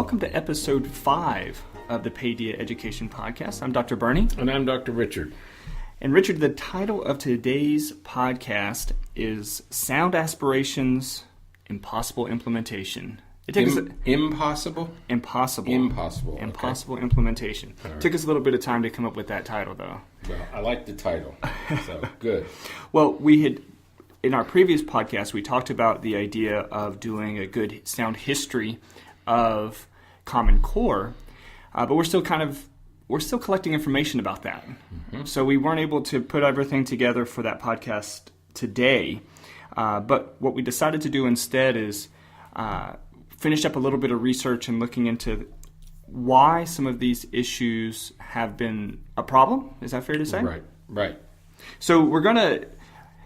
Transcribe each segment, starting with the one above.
welcome to episode 5 of the Paedeia Education Podcast. I'm Dr. Berney. And I'm Dr. Richard. And Richard, the title of today's podcast is Sound Aspirations, Impossible Implementation. It took us Impossible? Impossible. Impossible. Impossible implementation. Right. Took us a little bit of time to come up with that title, though. Well, I like the title, so good. Well, we had, in our previous podcast, we talked about the idea of doing a good sound history of Common Core, but we're still collecting information about that. Mm-hmm. So we weren't able to put everything together for that podcast today. But what we decided to do instead is finish up a little bit of research and looking into why some of these issues have been a problem. Is that fair to say? Right. So we're going to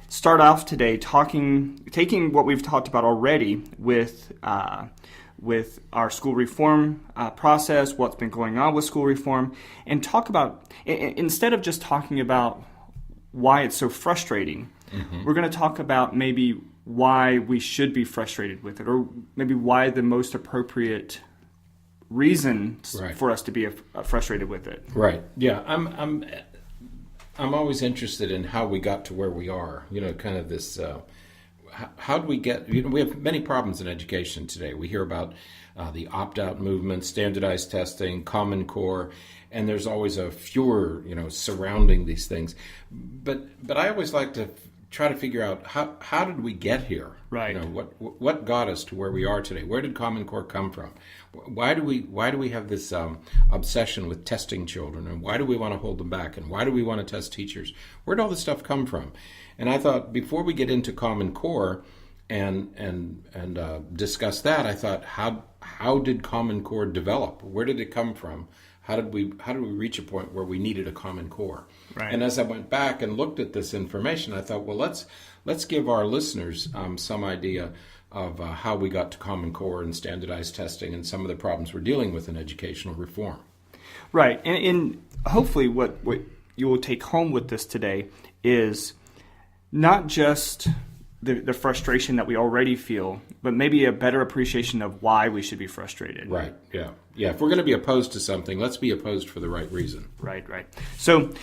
start off today taking what we've talked about already with our school reform process, what's been going on with school reform, and talk about, instead of just talking about why it's so frustrating, we're going to talk about maybe why we should be frustrated with it, or maybe why the most appropriate reason for us to be frustrated with it. Right. Yeah. I'm always interested in how we got to where we are. You know, kind of this. How do we get? You know, we have many problems in education today. We hear about the opt-out movement, standardized testing, Common Core, and there's always a furor, surrounding these things. But I always like to try to figure out how did we get here? Right. What got us to where we are today? Where did Common Core come from? Why do we have this obsession with testing children, and why do we want to hold them back, and why do we want to test teachers? Where did all this stuff come from? And I thought before we get into Common Core and discuss that, I thought how did Common Core develop? Where did it come from? How did we reach a point where we needed a Common Core? Right. And as I went back and looked at this information, I thought, well, let's give our listeners some idea of how we got to Common Core and standardized testing and some of the problems we're dealing with in educational reform. Right. And hopefully what you will take home with this today is not just the frustration that we already feel, but maybe a better appreciation of why we should be frustrated. Right, yeah. Yeah, if we're going to be opposed to something, let's be opposed for the right reason. Right. So,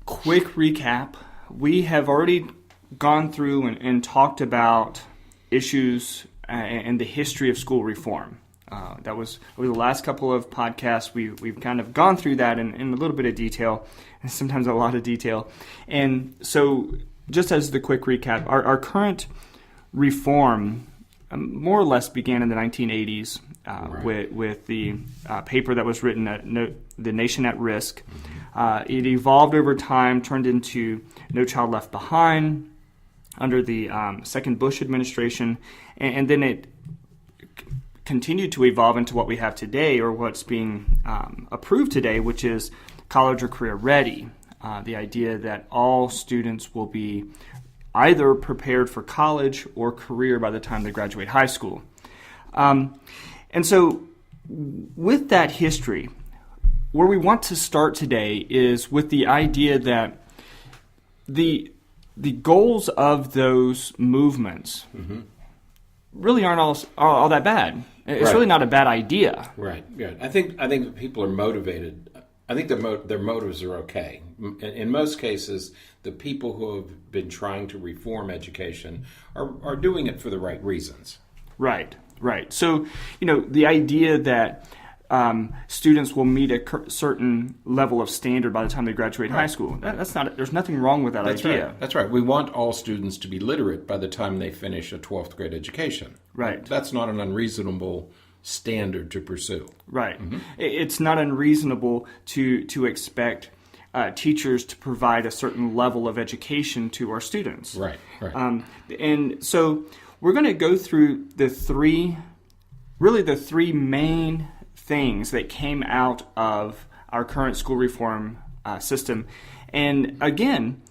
quick recap. We have already gone through and talked about issues and the history of school reform. That was over the last couple of podcasts. We've kind of gone through that in a little bit of detail, and sometimes a lot of detail. And so, just as the quick recap, our current reform more or less began in the 1980s with the paper that was written at The Nation at Risk. It evolved over time, turned into No Child Left Behind under the second Bush administration, and then it continued to evolve into what we have today, or what's being approved today, which is college or career ready. The idea that all students will be either prepared for college or career by the time they graduate high school. And so with that history, where we want to start today is with the idea that the goals of those movements really aren't all that bad. It's really not a bad idea. Right. Yeah. I think people are motivated. I think their motives are okay. In most cases, the people who have been trying to reform education are doing it for the right reasons. Right. So, the idea that students will meet a certain level of standard by the time they graduate high school, there's nothing wrong with that idea. Right. That's right. We want all students to be literate by the time they finish a 12th grade education. Right. That's not an unreasonable standard to pursue. Right. It's not unreasonable to expect teachers to provide a certain level of education to our students. Right. And so we're going to go through the three main things that came out of our current school reform system. And again,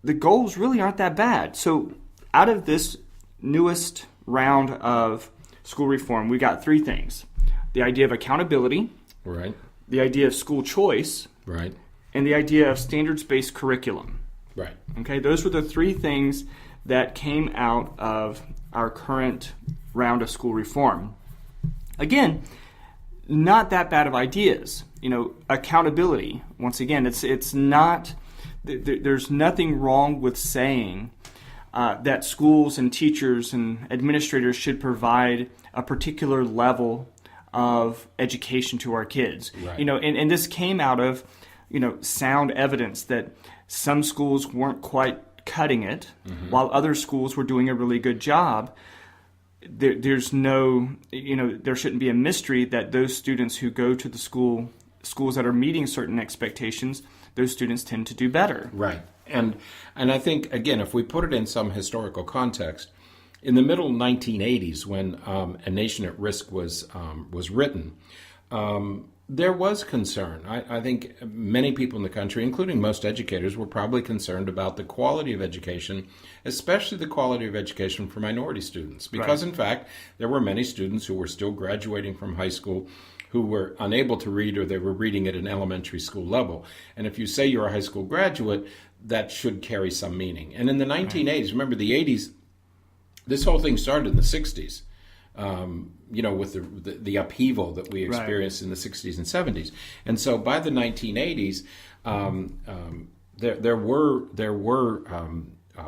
the goals really aren't that bad. So out of this newest round of school reform, we got three things: the idea of accountability, right, the idea of school choice, right, and the idea of standards-based curriculum. Right. Okay, those were the three things that came out of our current round of school reform. Again, not that bad of ideas. Accountability. Once again, it's not. There's nothing wrong with saying that schools and teachers and administrators should provide a particular level of education to our kids. Right. And this came out of sound evidence that some schools weren't quite cutting it, while other schools were doing a really good job. There's no, there shouldn't be a mystery that those students who go to the schools that are meeting certain expectations, those students tend to do better. Right. And I think, again, if we put it in some historical context, in the middle 1980s, when A Nation at Risk was written, there was concern. I think many people in the country, including most educators, were probably concerned about the quality of education, especially the quality of education for minority students. Because, in fact, there were many students who were still graduating from high school who were unable to read, or they were reading at an elementary school level. And if you say you're a high school graduate, that should carry some meaning. And in the 1980s, remember the 80s, this whole thing started in the 60s. With the upheaval that we experienced in the 60s and 70s. And so by the 1980s, there were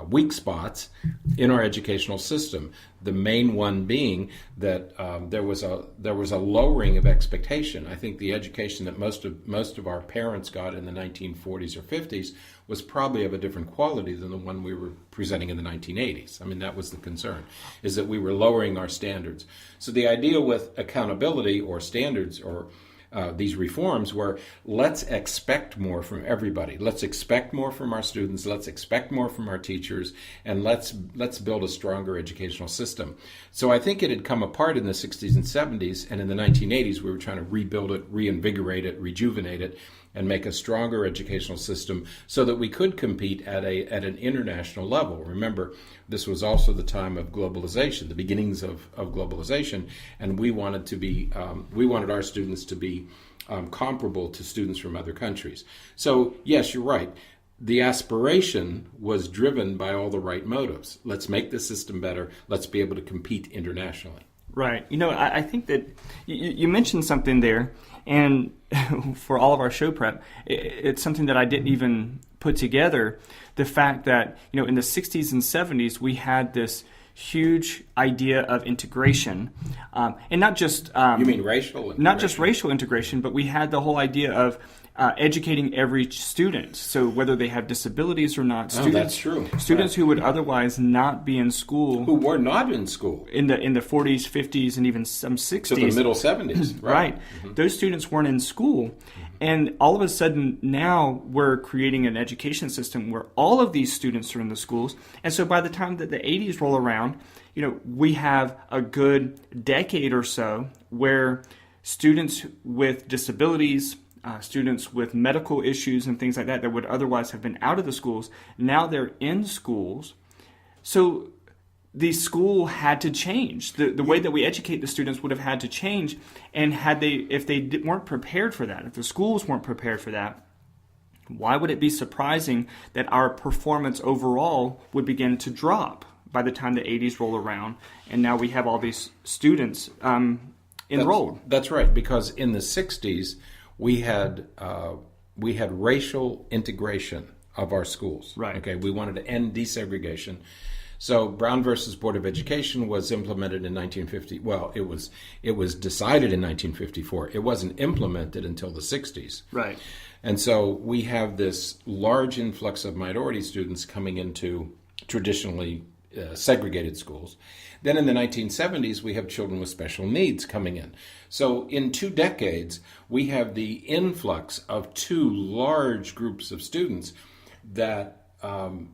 weak spots in our educational system. The main one being that there was a lowering of expectation. I think the education that most of our parents got in the 1940s or 50s was probably of a different quality than the one we were presenting in the 1980s. I mean, that was the concern, is that we were lowering our standards. So the idea with accountability or standards or these reforms were, let's expect more from everybody. Let's expect more from our students. Let's expect more from our teachers, and let's build a stronger educational system. So I think it had come apart in the 60s and 70s, and in the 1980s we were trying to rebuild it, reinvigorate it, rejuvenate it, and make a stronger educational system so that we could compete at an international level. Remember, this was also the time of globalization, the beginnings of globalization, and we wanted our students to be comparable to students from other countries. So yes, you're right. The aspiration was driven by all the right motives. Let's make the system better. Let's be able to compete internationally. Right. I think that you mentioned something there, and for all of our show prep, it's something that I didn't even put together. The fact that, in the 60s and 70s, we had this huge idea of integration, and not just... you mean racial integration? Not just racial integration, but we had the whole idea of educating every student. So whether they have disabilities or not, that's true. Students who would otherwise not be in school, who were not in school in the 40s, 50s, and even some 60s, to the middle 70s, right? Mm-hmm. Those students weren't in school, and all of a sudden now we're creating an education system where all of these students are in the schools, and so by the time that the 80s roll around, we have a good decade or so where students with disabilities, students with medical issues and things like that would otherwise have been out of the schools, now they're in schools. So the school had to change. The way that we educate the students would have had to change. And if they weren't prepared for that, if the schools weren't prepared for that, why would it be surprising that our performance overall would begin to drop by the time the 80s roll around, and now we have all these students enrolled? That's right, because in the 60s, we had racial integration of our schools. Right. Okay. We wanted to end desegregation. So Brown versus Board of Education was implemented in 1950. Well, it was decided in 1954. It wasn't implemented until the 60s. Right. And so we have this large influx of minority students coming into traditionally segregated schools. Then in the 1970s, we have children with special needs coming in. So in 2 decades, we have the influx of 2 large groups of students that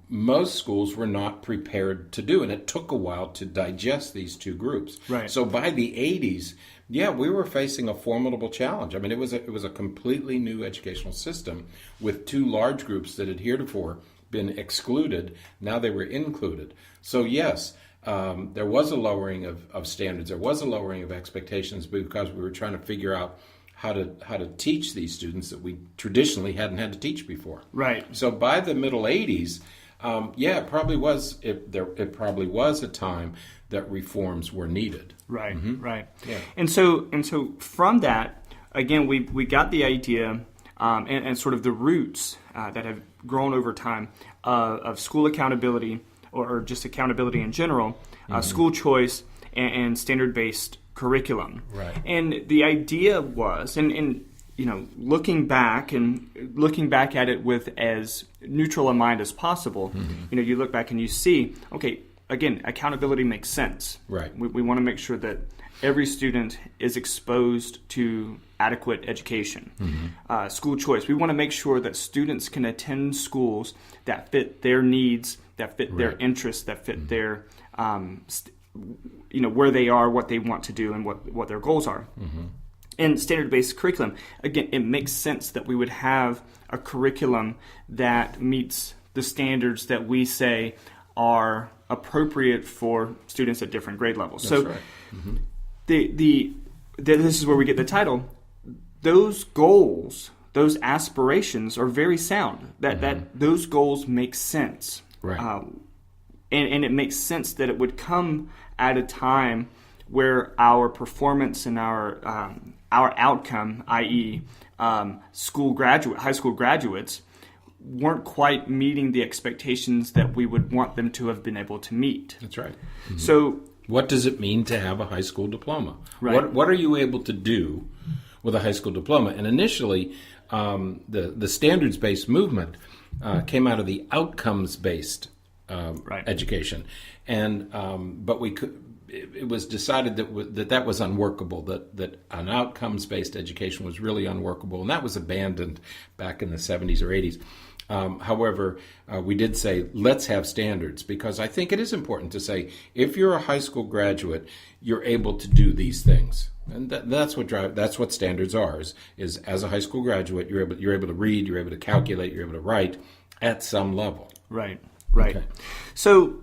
most schools were not prepared to do. And it took a while to digest these 2 groups. Right. So by the 80s, we were facing a formidable challenge. I mean, it was a completely new educational system with 2 large groups that had heretofore been excluded. Now they were included. So yes, there was a lowering of standards. There was a lowering of expectations because we were trying to figure out how to teach these students that we traditionally hadn't had to teach before. Right. So by the middle 80s, it probably was a time that reforms were needed. Right, right. Yeah. And so from that, again, we got the idea and sort of the roots that have grown over time of school accountability or just accountability in general, school choice, and standard-based curriculum. Right. And the idea was, and looking back at it with as neutral a mind as possible, you look back and you see, okay, again, accountability makes sense. Right. We want to make sure that every student is exposed to adequate education. School choice. We want to make sure that students can attend schools that fit their needs, that fit their interests, that fit their, where they are, what they want to do, and what their goals are. And standard-based curriculum, again, it makes sense that we would have a curriculum that meets the standards that we say are appropriate for students at different grade levels. That's so right. This is where we get the title. Those goals, those aspirations are very sound. That those goals make sense. Right. And it makes sense that it would come at a time where our performance and our outcome, i.e., high school graduates, weren't quite meeting the expectations that we would want them to have been able to meet. That's right. So, what does it mean to have a high school diploma? Right. What are you able to do with a high school diploma? And initially, the standards-based movement came out of the outcomes-based education, and but it was decided that was unworkable. That an outcomes-based education was really unworkable, and that was abandoned back in the 70s or 80s. However, we did say, let's have standards, because I think it is important to say, if you're a high school graduate, you're able to do these things. And that's what standards are, is as a high school graduate, you're able to read, you're able to calculate, you're able to write at some level. Right. Okay. So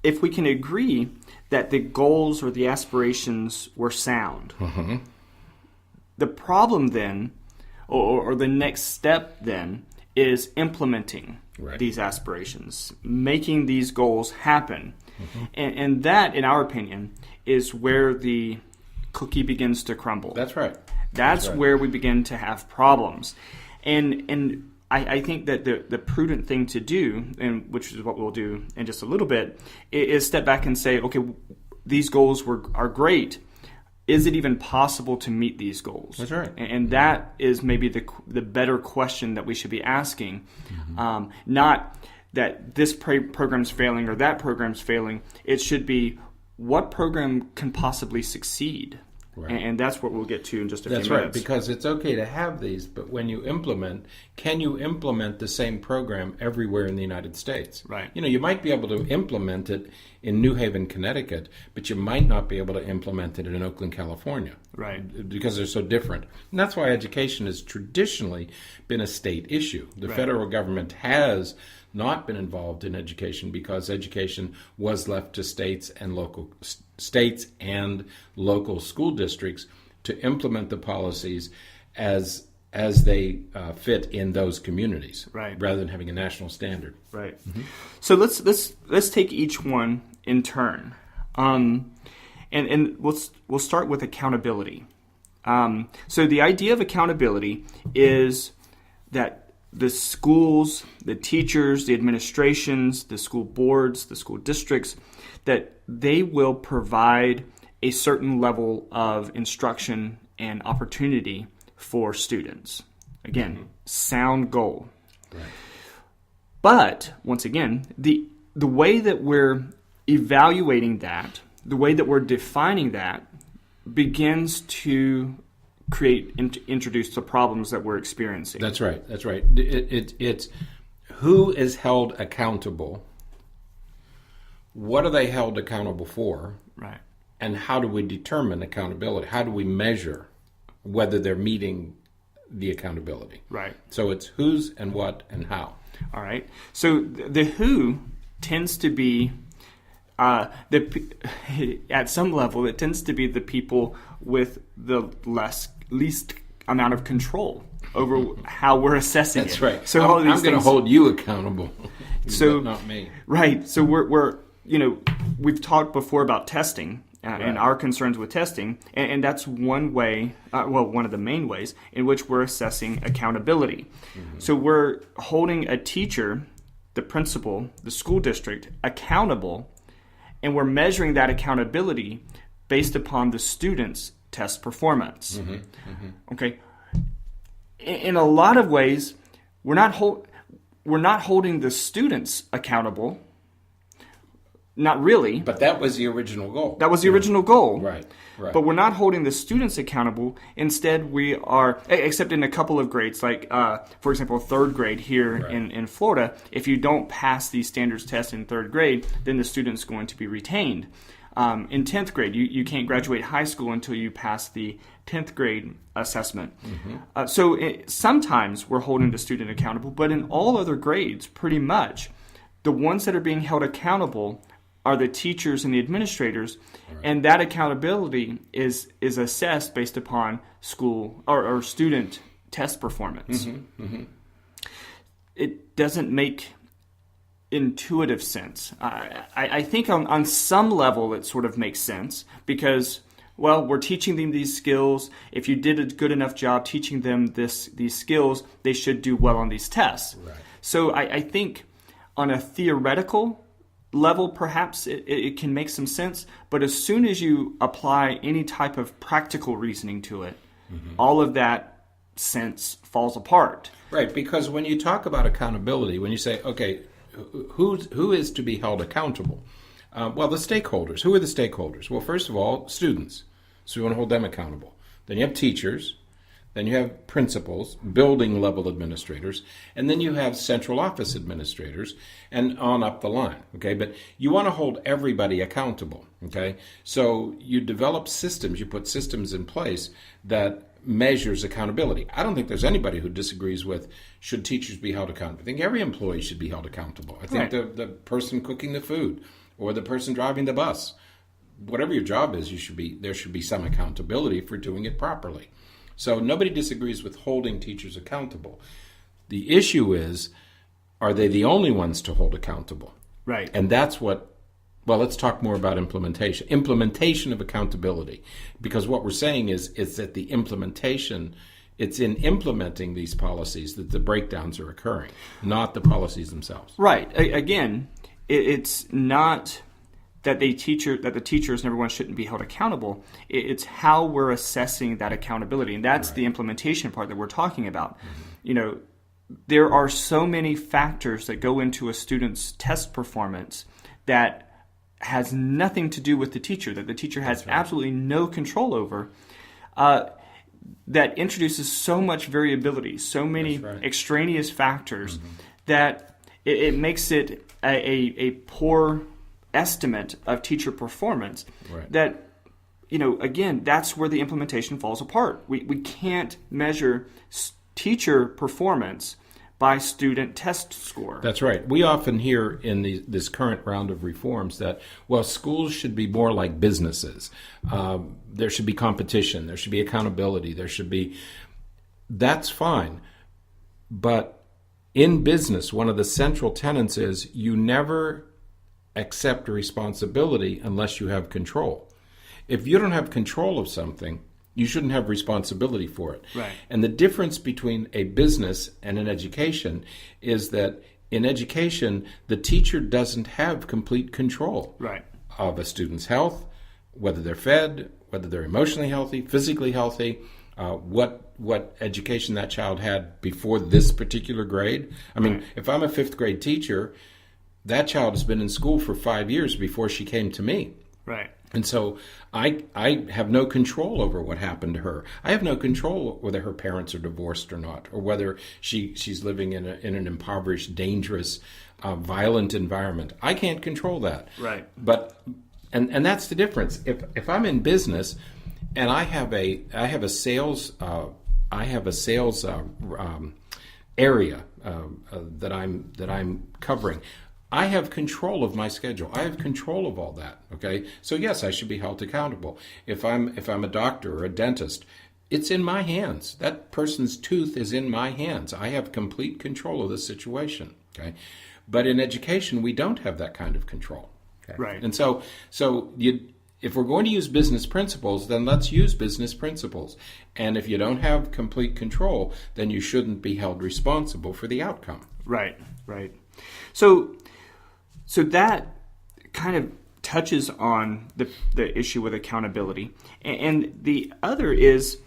if we can agree that the goals or the aspirations were sound, the problem then, or the next step then, is implementing these aspirations, making these goals happen. And that, in our opinion, is where the cookie begins to crumble. That's right. That's where we begin to have problems. And I think that the prudent thing to do, and which is what we'll do in just a little bit, is step back and say, okay, these goals are great. Is it even possible to meet these goals? That's right. And that is maybe the better question that we should be asking. Not that this program's failing or that program's failing. It should be, what program can possibly succeed? Right. And that's what we'll get to in just a few minutes. That's right, because it's okay to have these, but when you can you implement the same program everywhere in the United States? Right. You might be able to implement it in New Haven, Connecticut, but you might not be able to implement it in Oakland, California. Right. Because they're so different. And that's why education has traditionally been a state issue. The federal government has not been involved in education because education was left to states and local school districts to implement the policies as they fit in those communities, rather than having a national standard. Right. So let's take each one in turn, and we'll start with accountability. So the idea of accountability is that the schools, the teachers, the administrations, the school boards, the school districts, that they will provide a certain level of instruction and opportunity for students. Again, sound goal. Right. But once again, the way that we're evaluating that, the way that we're defining that, begins to introduce the problems that we're experiencing. That's right. It's who is held accountable. What are they held accountable for? Right. And how do we determine accountability? How do we measure whether they're meeting the accountability? Right. So it's who's and what and how. All right. So the who tends to be, at some level, it tends to be the people with the least amount of control over how we're assessing That's it. right. So I'm going to hold you accountable, but not me. Right. So we're we've talked before about testing and our concerns with testing, and that's one way, one of the main ways in which we're assessing accountability. Mm-hmm. So we're holding a teacher, the principal, the school district accountable, and we're measuring that accountability based upon the student's test performance. Mm-hmm. Mm-hmm. Okay. In a lot of ways, we're not holding the students accountable. Not really. But that was the original goal. That was the original goal. Right. But we're not holding the students accountable. Instead, we are, except in a couple of grades, like, for example, third grade here in Florida, if you don't pass the standards test in third grade, then the student's going to be retained. In 10th grade, you can't graduate high school until you pass the 10th grade assessment. Mm-hmm. Sometimes we're holding the student accountable, but in all other grades, pretty much, the ones that are being held accountable are the teachers and the administrators, and that accountability is assessed based upon school or student test performance. Mm-hmm. Mm-hmm. It doesn't make intuitive sense. I think on some level it sort of makes sense because, well, we're teaching them these skills. If you did a good enough job teaching them these skills, they should do well on these tests. Right. So I think on a theoretical level, perhaps it can make some sense, but as soon as you apply any type of practical reasoning to it, all of that sense falls apart. Right, because when you talk about accountability, when you say, okay, who is to be held accountable? Well, the stakeholders. Who are the stakeholders? Well, first of all, students. So you want to hold them accountable. Then you have teachers. Then you have principals, building level administrators, and then you have central office administrators, and on up the line, okay? But you want to hold everybody accountable, okay? So you develop systems, you put systems in place that measures accountability. I don't think there's anybody who disagrees with should teachers be held accountable. I think every employee should be held accountable. I think the person cooking the food or the person driving the bus, whatever your job is, there should be some accountability for doing it properly. So nobody disagrees with holding teachers accountable. The issue is, are they the only ones to hold accountable? Right. And that's well, let's talk more about implementation. Implementation of accountability. Because what we're saying is that the implementation, it's in implementing these policies that the breakdowns are occurring, not the policies themselves. Right. Again, it's not that the teachers and everyone shouldn't be held accountable. It's how we're assessing that accountability, and that's the implementation part that we're talking about. Mm-hmm. You know, there are so many factors that go into a student's test performance that has nothing to do with the teacher, that the teacher has absolutely no control over, that introduces so much variability, so many extraneous factors that it makes it a poor estimate of teacher performance. That, you know, again, that's where the implementation falls apart. We can't measure teacher performance by student test score. That's right. We often hear in this current round of reforms that, well, schools should be more like businesses. There should be competition. There should be accountability. That's fine. But in business, one of the central tenets is you never accept responsibility unless you have control. If you don't have control of something, you shouldn't have responsibility for it. Right. And the difference between a business and an education is that in education, the teacher doesn't have complete control of a student's health, whether they're fed, whether they're emotionally healthy, physically healthy, what education that child had before this particular grade. I mean, if I'm a fifth grade teacher, that child has been in school for 5 years before she came to me. Right. And so I have no control over what happened to her. I have no control whether her parents are divorced or not, or whether she's living in an impoverished, dangerous, violent environment. I can't control that. Right. But and that's the difference. If I'm in business and I have a sales area that I'm covering, I have control of my schedule. I have control of all that. Okay, so yes, I should be held accountable. If I'm a doctor or a dentist, it's in my hands. That person's tooth is in my hands. I have complete control of the situation. Okay, but in education, we don't have that kind of control. Okay. Right. And so if we're going to use business principles, then let's use business principles. And if you don't have complete control, then you shouldn't be held responsible for the outcome. Right. So that kind of touches on the issue with accountability. And the other is,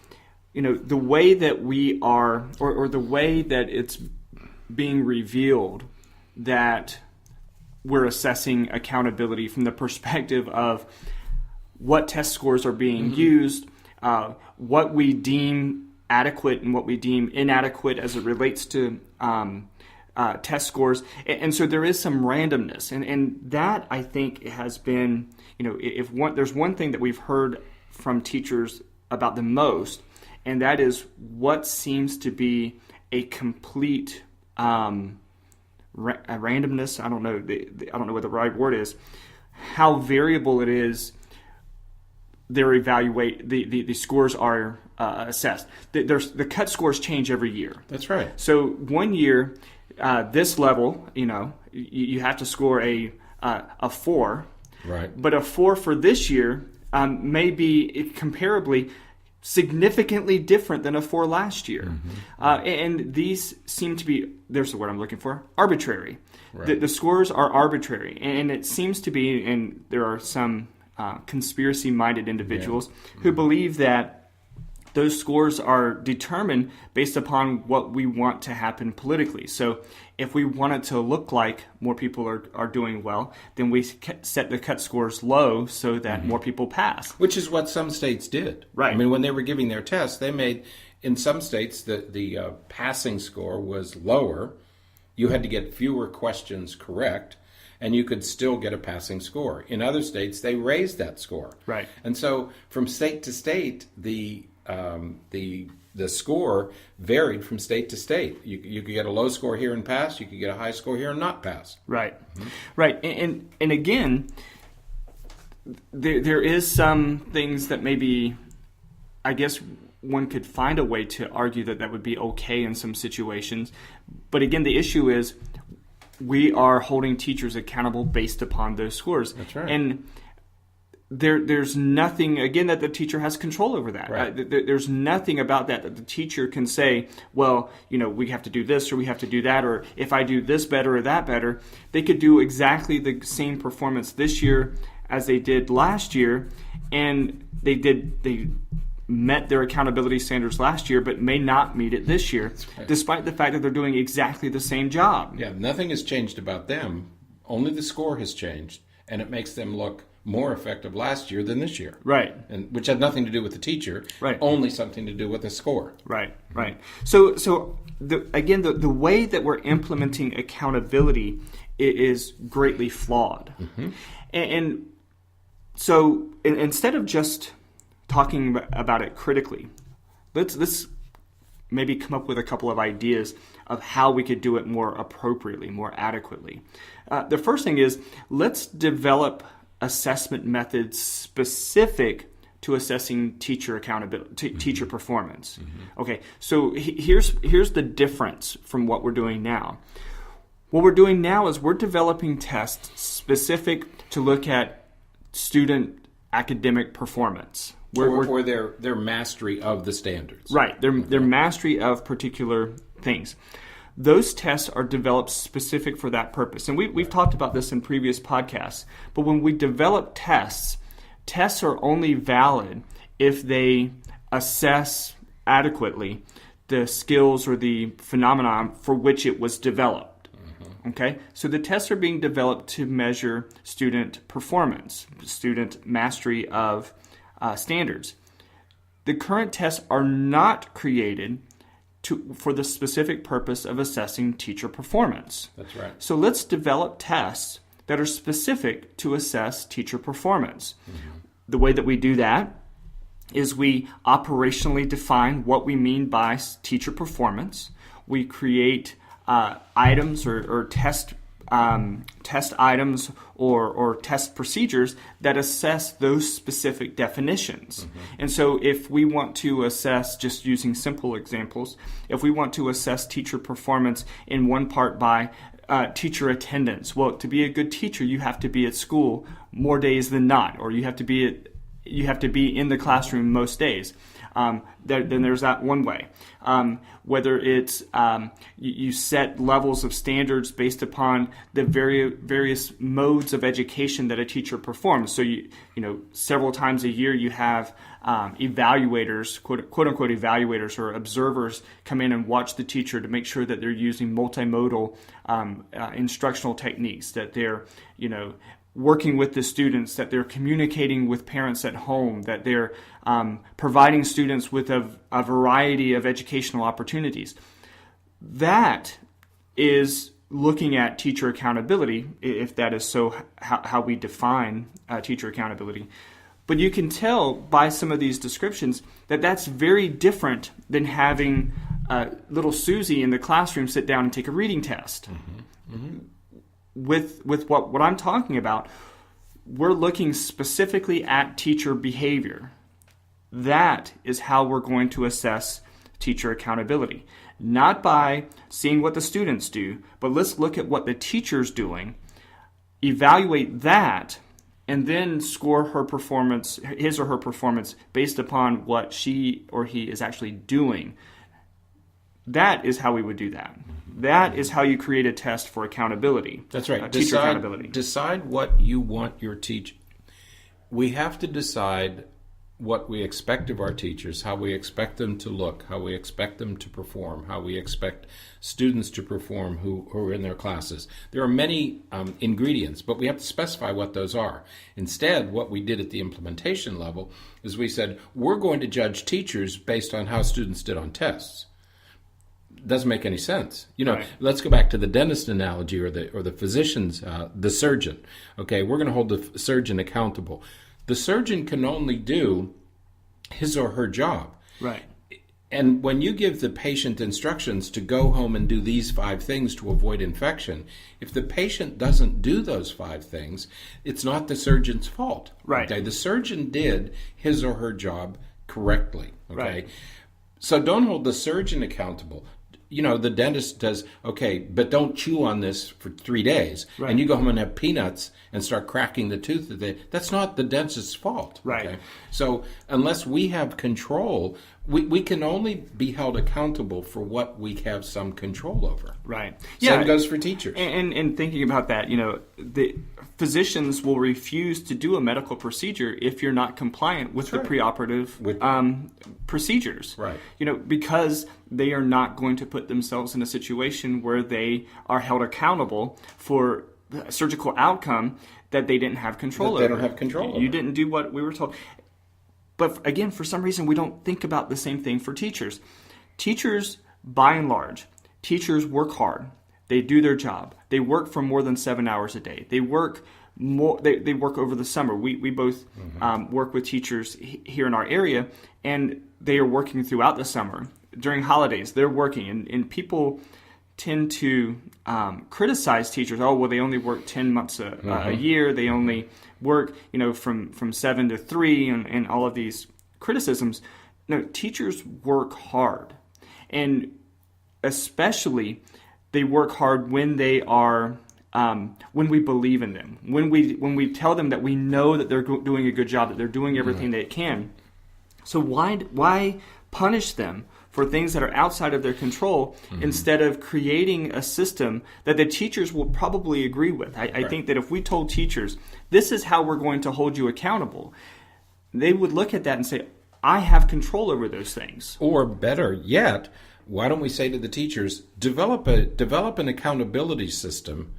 the way that we are, or the way that it's being revealed that we're assessing accountability from the perspective of what test scores are being used, what we deem adequate and what we deem inadequate as it relates to test scores. And so there is some randomness. And that, I think, has been, there's one thing that we've heard from teachers about the most, and that is what seems to be a complete randomness. I don't know. I don't know what the right word is. How variable it is. The scores are assessed. The cut scores change every year. That's right. So one year, this level, you have to score a 4. Right. But a 4 for this year may be comparably significantly different than a 4 last year. And these seem to be, there's the word I'm looking for, arbitrary. Right. The scores are arbitrary. And it seems to be, and there are some conspiracy-minded individuals who believe that those scores are determined based upon what we want to happen politically. So if we want it to look like more people are doing well, then we set the cut scores low so that more people pass. Which is what some states did. Right. I mean, when they were giving their tests, they made, in some states, the passing score was lower. You had to get fewer questions correct, and you could still get a passing score. In other states, they raised that score. Right. And so from state to state, the score varied from state to state. You could get a low score here and pass. You could get a high score here and not pass. Right. Right. And again, there is some things that maybe, I guess, one could find a way to argue that would be okay in some situations. But again, the issue is we are holding teachers accountable based upon those scores. That's right. And there's nothing, again, that the teacher has control over that. Right. There's nothing about that the teacher can say, well, we have to do this or we have to do that, or if I do this better or that better. They could do exactly the same performance this year as they did last year, and they met their accountability standards last year, but may not meet it this year, right, despite the fact that they're doing exactly the same job. Yeah, nothing has changed about them. Only the score has changed, and it makes them look more effective last year than this year. Right. And which had nothing to do with the teacher. Right. Only something to do with the score. Right. Right. So the way that we're implementing accountability is greatly flawed. And so instead of just talking about it critically, let's maybe come up with a couple of ideas of how we could do it more appropriately, more adequately. The first thing is, let's develop assessment methods specific to assessing teacher accountability, teacher performance. Okay, so here's the difference from what we're doing now. What we're doing now is we're developing tests specific to look at student academic performance. Or their mastery of the standards. Right, their mastery of particular things. Those tests are developed specific for that purpose. And we've talked about this in previous podcasts. But when we develop tests are only valid if they assess adequately the skills or the phenomenon for which it was developed. Okay? So the tests are being developed to measure student performance, student mastery of standards. The current tests are not created for the specific purpose of assessing teacher performance. That's right. So let's develop tests that are specific to assess teacher performance. The way that we do that is we operationally define what we mean by teacher performance. We create items or test test items or test procedures that assess those specific definitions. And so if we want to assess, just using simple examples, if we want to assess teacher performance in one part by teacher attendance, well, to be a good teacher, you have to be at school more days than not, or you have to be in the classroom most days. Then there's that one way. Whether it's you set levels of standards based upon the various modes of education that a teacher performs. So several times a year you have evaluators, quote unquote evaluators or observers, come in and watch the teacher to make sure that they're using multimodal instructional techniques, that they're working with the students, that they're communicating with parents at home, that they're providing students with a variety of educational opportunities. That is looking at teacher accountability, if that is so how we define teacher accountability. But you can tell by some of these descriptions that that's very different than having little Susie in the classroom sit down and take a reading test. With what I'm talking about, we're looking specifically at teacher behavior. That is how we're going to assess teacher accountability. Not by seeing what the students do, but let's look at what the teacher's doing, evaluate that, and then score her performance, his or her performance, based upon what she or he is actually doing. That is how we would do that. That is how you create a test for accountability. That's right. Teacher accountability. Decide what you want your teacher. We have to decide what we expect of our teachers, how we expect them to look, how we expect them to perform, how we expect students to perform who are in their classes. There are many ingredients, but we have to specify what those are. Instead, what we did at the implementation level is we said, we're going to judge teachers based on how students did on tests. Doesn't make any sense. Right. Let's go back to the dentist analogy or the physician's, the surgeon. Okay, we're going to hold the surgeon accountable. The surgeon can only do his or her job. Right. And when you give the patient instructions to go home and do these 5 things to avoid infection, if the patient doesn't do those 5 things, it's not the surgeon's fault. Right. Okay? The surgeon did his or her job correctly. Okay. Right. So don't hold the surgeon accountable. The dentist does, okay, but don't chew on this for 3 days. Right. And you go home and have peanuts and start cracking the tooth. That's not the dentist's fault. Right. Okay? So unless we have control, we can only be held accountable for what we have some control over. Right. Same goes for teachers. And thinking about that, the physicians will refuse to do a medical procedure if you're not compliant with the preoperative procedures. Right. Because they are not going to put themselves in a situation where they are held accountable for a surgical outcome that they didn't have control over. They don't have control over. You didn't do what we were told. But again, for some reason, we don't think about the same thing for teachers. Teachers, by and large, teachers work hard. They do their job. They work for more than 7 hours a day. They work more. They work over the summer. We both work with teachers here in our area, and they are working throughout the summer. During holidays, they're working, and people tend to criticize teachers. Oh, well, they only work 10 months a year. They only work, from 7 to 3, and all of these criticisms. No, teachers work hard, and especially they work hard when they are when we believe in them, when we tell them that we know that they're doing a good job, that they're doing everything they can. So why punish them for things that are outside of their control instead of creating a system that the teachers will probably agree with? I think that if we told teachers, this is how we're going to hold you accountable, they would look at that and say, I have control over those things. Or better yet, why don't we say to the teachers, develop an accountability system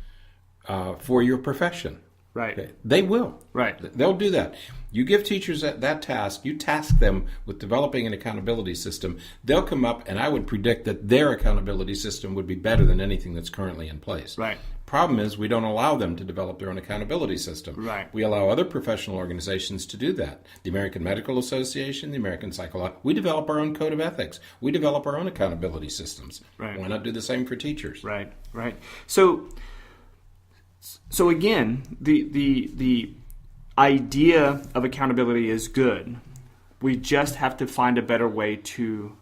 for your profession. Right. Okay. They will. Right. They'll do that. You give teachers that task, you task them with developing an accountability system, they'll come up, and I would predict that their accountability system would be better than anything that's currently in place. Right. Problem is, we don't allow them to develop their own accountability system. Right. We allow other professional organizations to do that. The American Medical Association, the American Psychological. We develop our own code of ethics. We develop our own accountability systems. Right. Why not do the same for teachers? Right. So So again, the idea of accountability is good. We just have to find a better way to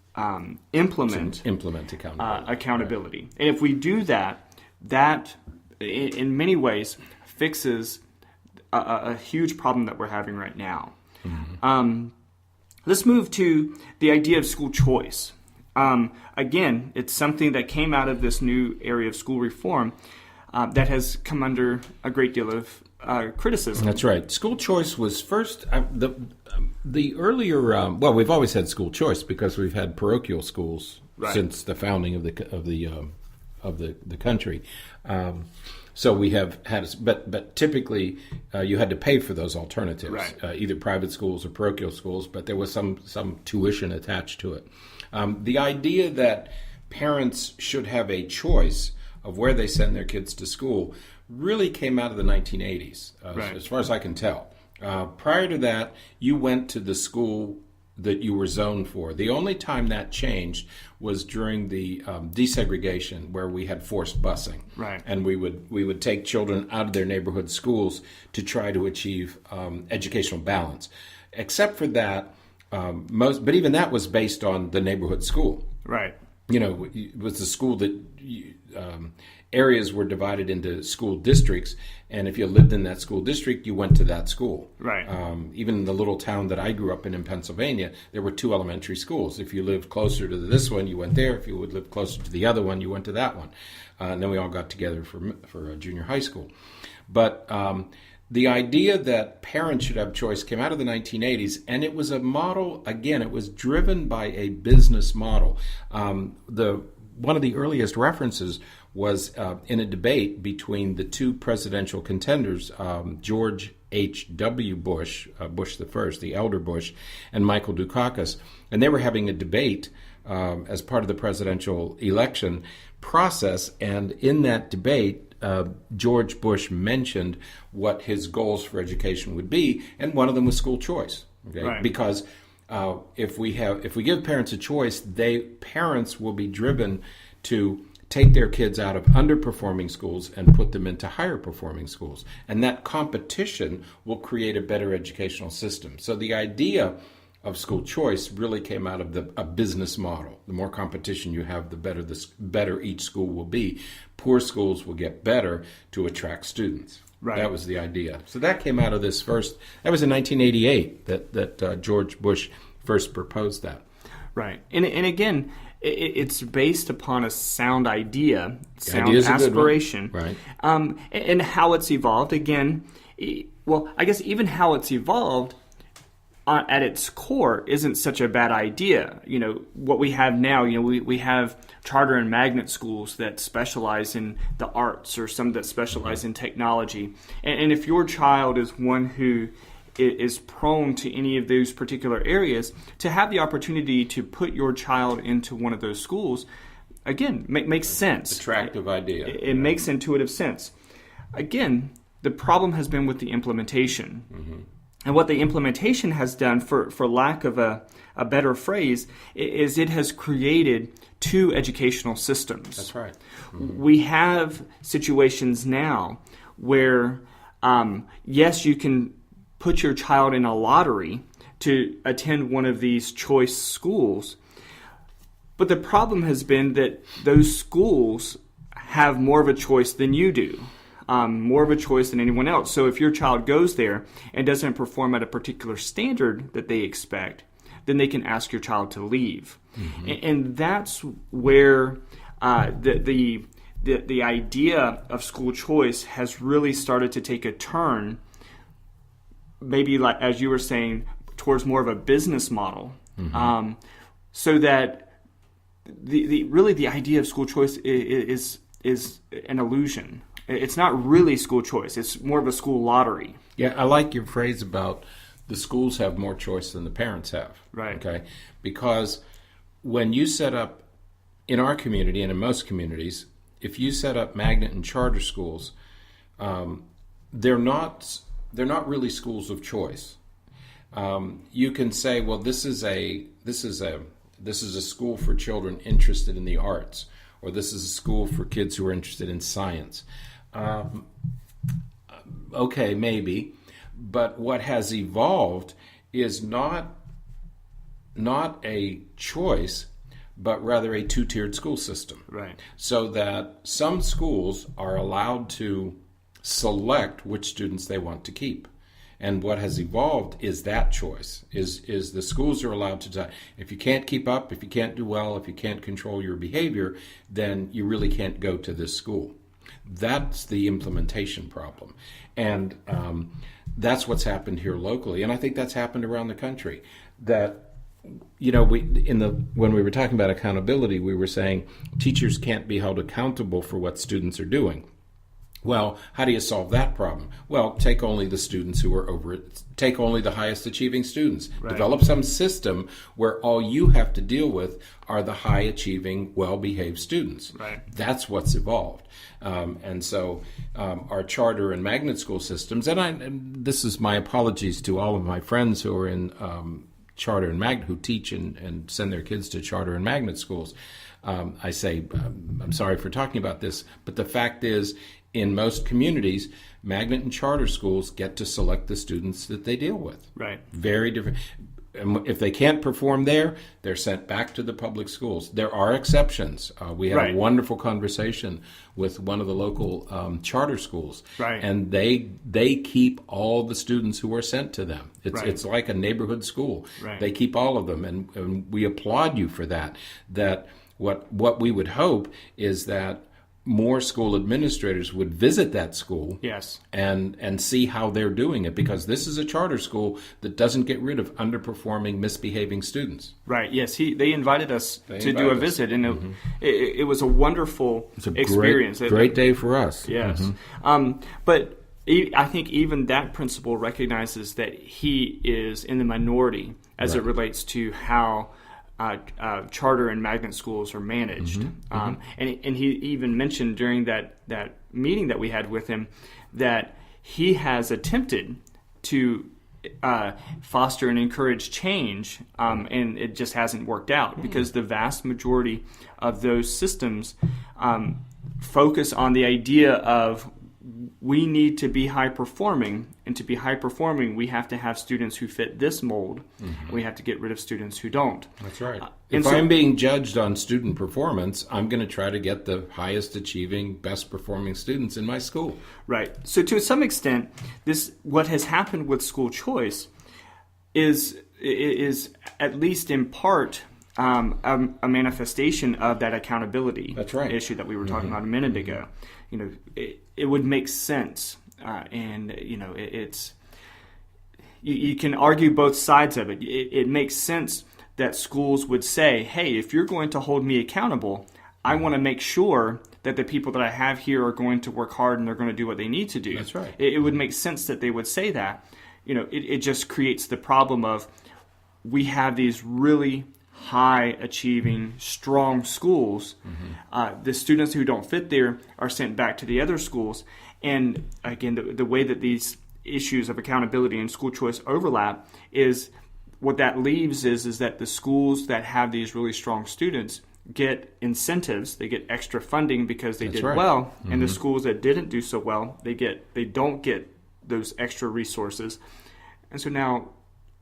implement accountability. Right. And if we do that, that in many ways fixes a huge problem that we're having right now. Mm-hmm. Let's move to the idea of school choice. Again, it's something that came out of this new area of school reform that has come under a great deal of criticism. That's right. School choice was first the earlier. Well, we've always had school choice because we've had parochial schools since the founding of the country. So we have had, but typically you had to pay for those alternatives, either private schools or parochial schools. But there was some tuition attached to it. The idea that parents should have a choice of where they send their kids to school really came out of the 1980s, as far as I can tell. Prior to that, you went to the school that you were zoned for. The only time that changed was during the desegregation, where we had forced busing, and we would take children out of their neighborhood schools to try to achieve educational balance. Except for that, but even that was based on the neighborhood school. Right. You know, it was the school that areas were divided into school districts, and if you lived in that school district, you went to that school. Right. Even in the little town that I grew up in Pennsylvania, there were 2 elementary schools. If you lived closer to this one, you went there. If you would live closer to the other one, you went to that one. And then we all got together for a junior high school. But the idea that parents should have choice came out of the 1980s, and it was a model, again, it was driven by a business model. One of the earliest references was in a debate between the 2 presidential contenders, George H.W. Bush, Bush the first, the elder Bush, and Michael Dukakis. And they were having a debate as part of the presidential election process, and in that debate, George Bush mentioned what his goals for education would be, and one of them was school choice. Okay? Right. Because if we give parents a choice, parents will be driven to take their kids out of underperforming schools and put them into higher performing schools, and that competition will create a better educational system. So the idea of school choice really came out of a business model. The more competition you have, the better each school will be. Poor schools will get better to attract students. Right. That was the idea. So that came out of this first. That was in 1988 that George Bush first proposed that. Right, and again, it's based upon a sound idea, sound aspiration, right? And how it's evolved. Again, well, I guess even how it's evolved at its core isn't such a bad idea. You know, what we have now, we have charter and magnet schools that specialize in the arts, or some that specialize in technology. And if your child is one who is prone to any of those particular areas, to have the opportunity to put your child into one of those schools, again, makes sense. Attractive idea. It makes intuitive sense. Again, the problem has been with the implementation. Mm-hmm. And what the implementation has done, for lack of a better phrase, is it has created 2 educational systems. That's right. Mm-hmm. We have situations now where, yes, you can put your child in a lottery to attend one of these choice schools, but the problem has been that those schools have more of a choice than you do. More of a choice than anyone else. So if your child goes there and doesn't perform at a particular standard that they expect, then they can ask your child to leave. Mm-hmm. And that's where the idea of school choice has really started to take a turn, maybe like, as you were saying, towards more of a business model. Mm-hmm. So that the idea of school choice is an illusion. It's not really school choice. It's more of a school lottery. Yeah, I like your phrase about the schools have more choice than the parents have. Right. Okay. Because when you set up, in our community and in most communities, if you set up magnet and charter schools, they're not really schools of choice. You can say, well, this is a school for children interested in the arts, or this is a school for kids who are interested in science. Okay, maybe. But what has evolved is not a choice, but rather a two-tiered school system. Right. So that some schools are allowed to select which students they want to keep. And what has evolved is that choice, is the schools are allowed to decide. If you can't keep up, if you can't do well, if you can't control your behavior, then you really can't go to this school. That's the implementation problem. And that's what's happened here locally. And I think that's happened around the country. That, you know, when we were talking about accountability, we were saying teachers can't be held accountable for what students are doing. Well, how do you solve that problem? Well, take only the students who are over it. Take only the highest achieving students. Right. Develop some system where all you have to deal with are the high achieving, well-behaved students. Right. That's what's evolved. And so our charter and magnet school systems, and this is my apologies to all of my friends who are in charter and magnet, who teach and send their kids to charter and magnet schools. I say, I'm sorry for talking about this, but the fact is, in most communities, magnet and charter schools get to select the students that they deal with. Right. Very different. And if they can't perform there, they're sent back to the public schools. There are exceptions. We had Right. a wonderful conversation with one of the local charter schools, Right. and they keep all the students who are sent to them. It's Right. like a neighborhood school. Right. They keep all of them, and we applaud you for that. That what we would hope is that more school administrators would visit that school, Yes. and see how they're doing it, because this is a charter school that doesn't get rid of underperforming, misbehaving students. Right. Yes. They invited us to do a invited us. visit, and it was a wonderful It's a experience. great day for us. Yes. But I think even that principal recognizes that he is in the minority as it Right. relates to how charter and magnet schools are managed. And he even mentioned during that meeting that we had with him that he has attempted to foster and encourage change, and it just hasn't worked out because the vast majority of those systems focus on the idea of we need to be high performing, and to be high performing, we have to have students who fit this mold. We have to get rid of students who don't. That's right. And If so- I'm being judged on student performance, I'm going to try to get the highest achieving, best performing students in my school. Right. So to some extent, what has happened with school choice is at least in part a manifestation of that accountability That's right. issue that we were talking about a minute ago. You know, it would make sense, and you know, it's you can argue both sides of it. It makes sense that schools would say, "Hey, if you're going to hold me accountable, I want to make sure that the people that I have here are going to work hard and they're going to do what they need to do." That's right. It would make sense that they would say that. You know, it just creates the problem of we have these really high achieving, strong schools. The students who don't fit there are sent back to the other schools. And again, the way that these issues of accountability and school choice overlap is what that leaves is that the schools that have these really strong students get incentives, they get extra funding because they That's did right. well, and the schools that didn't do so well, they don't get those extra resources. And so now,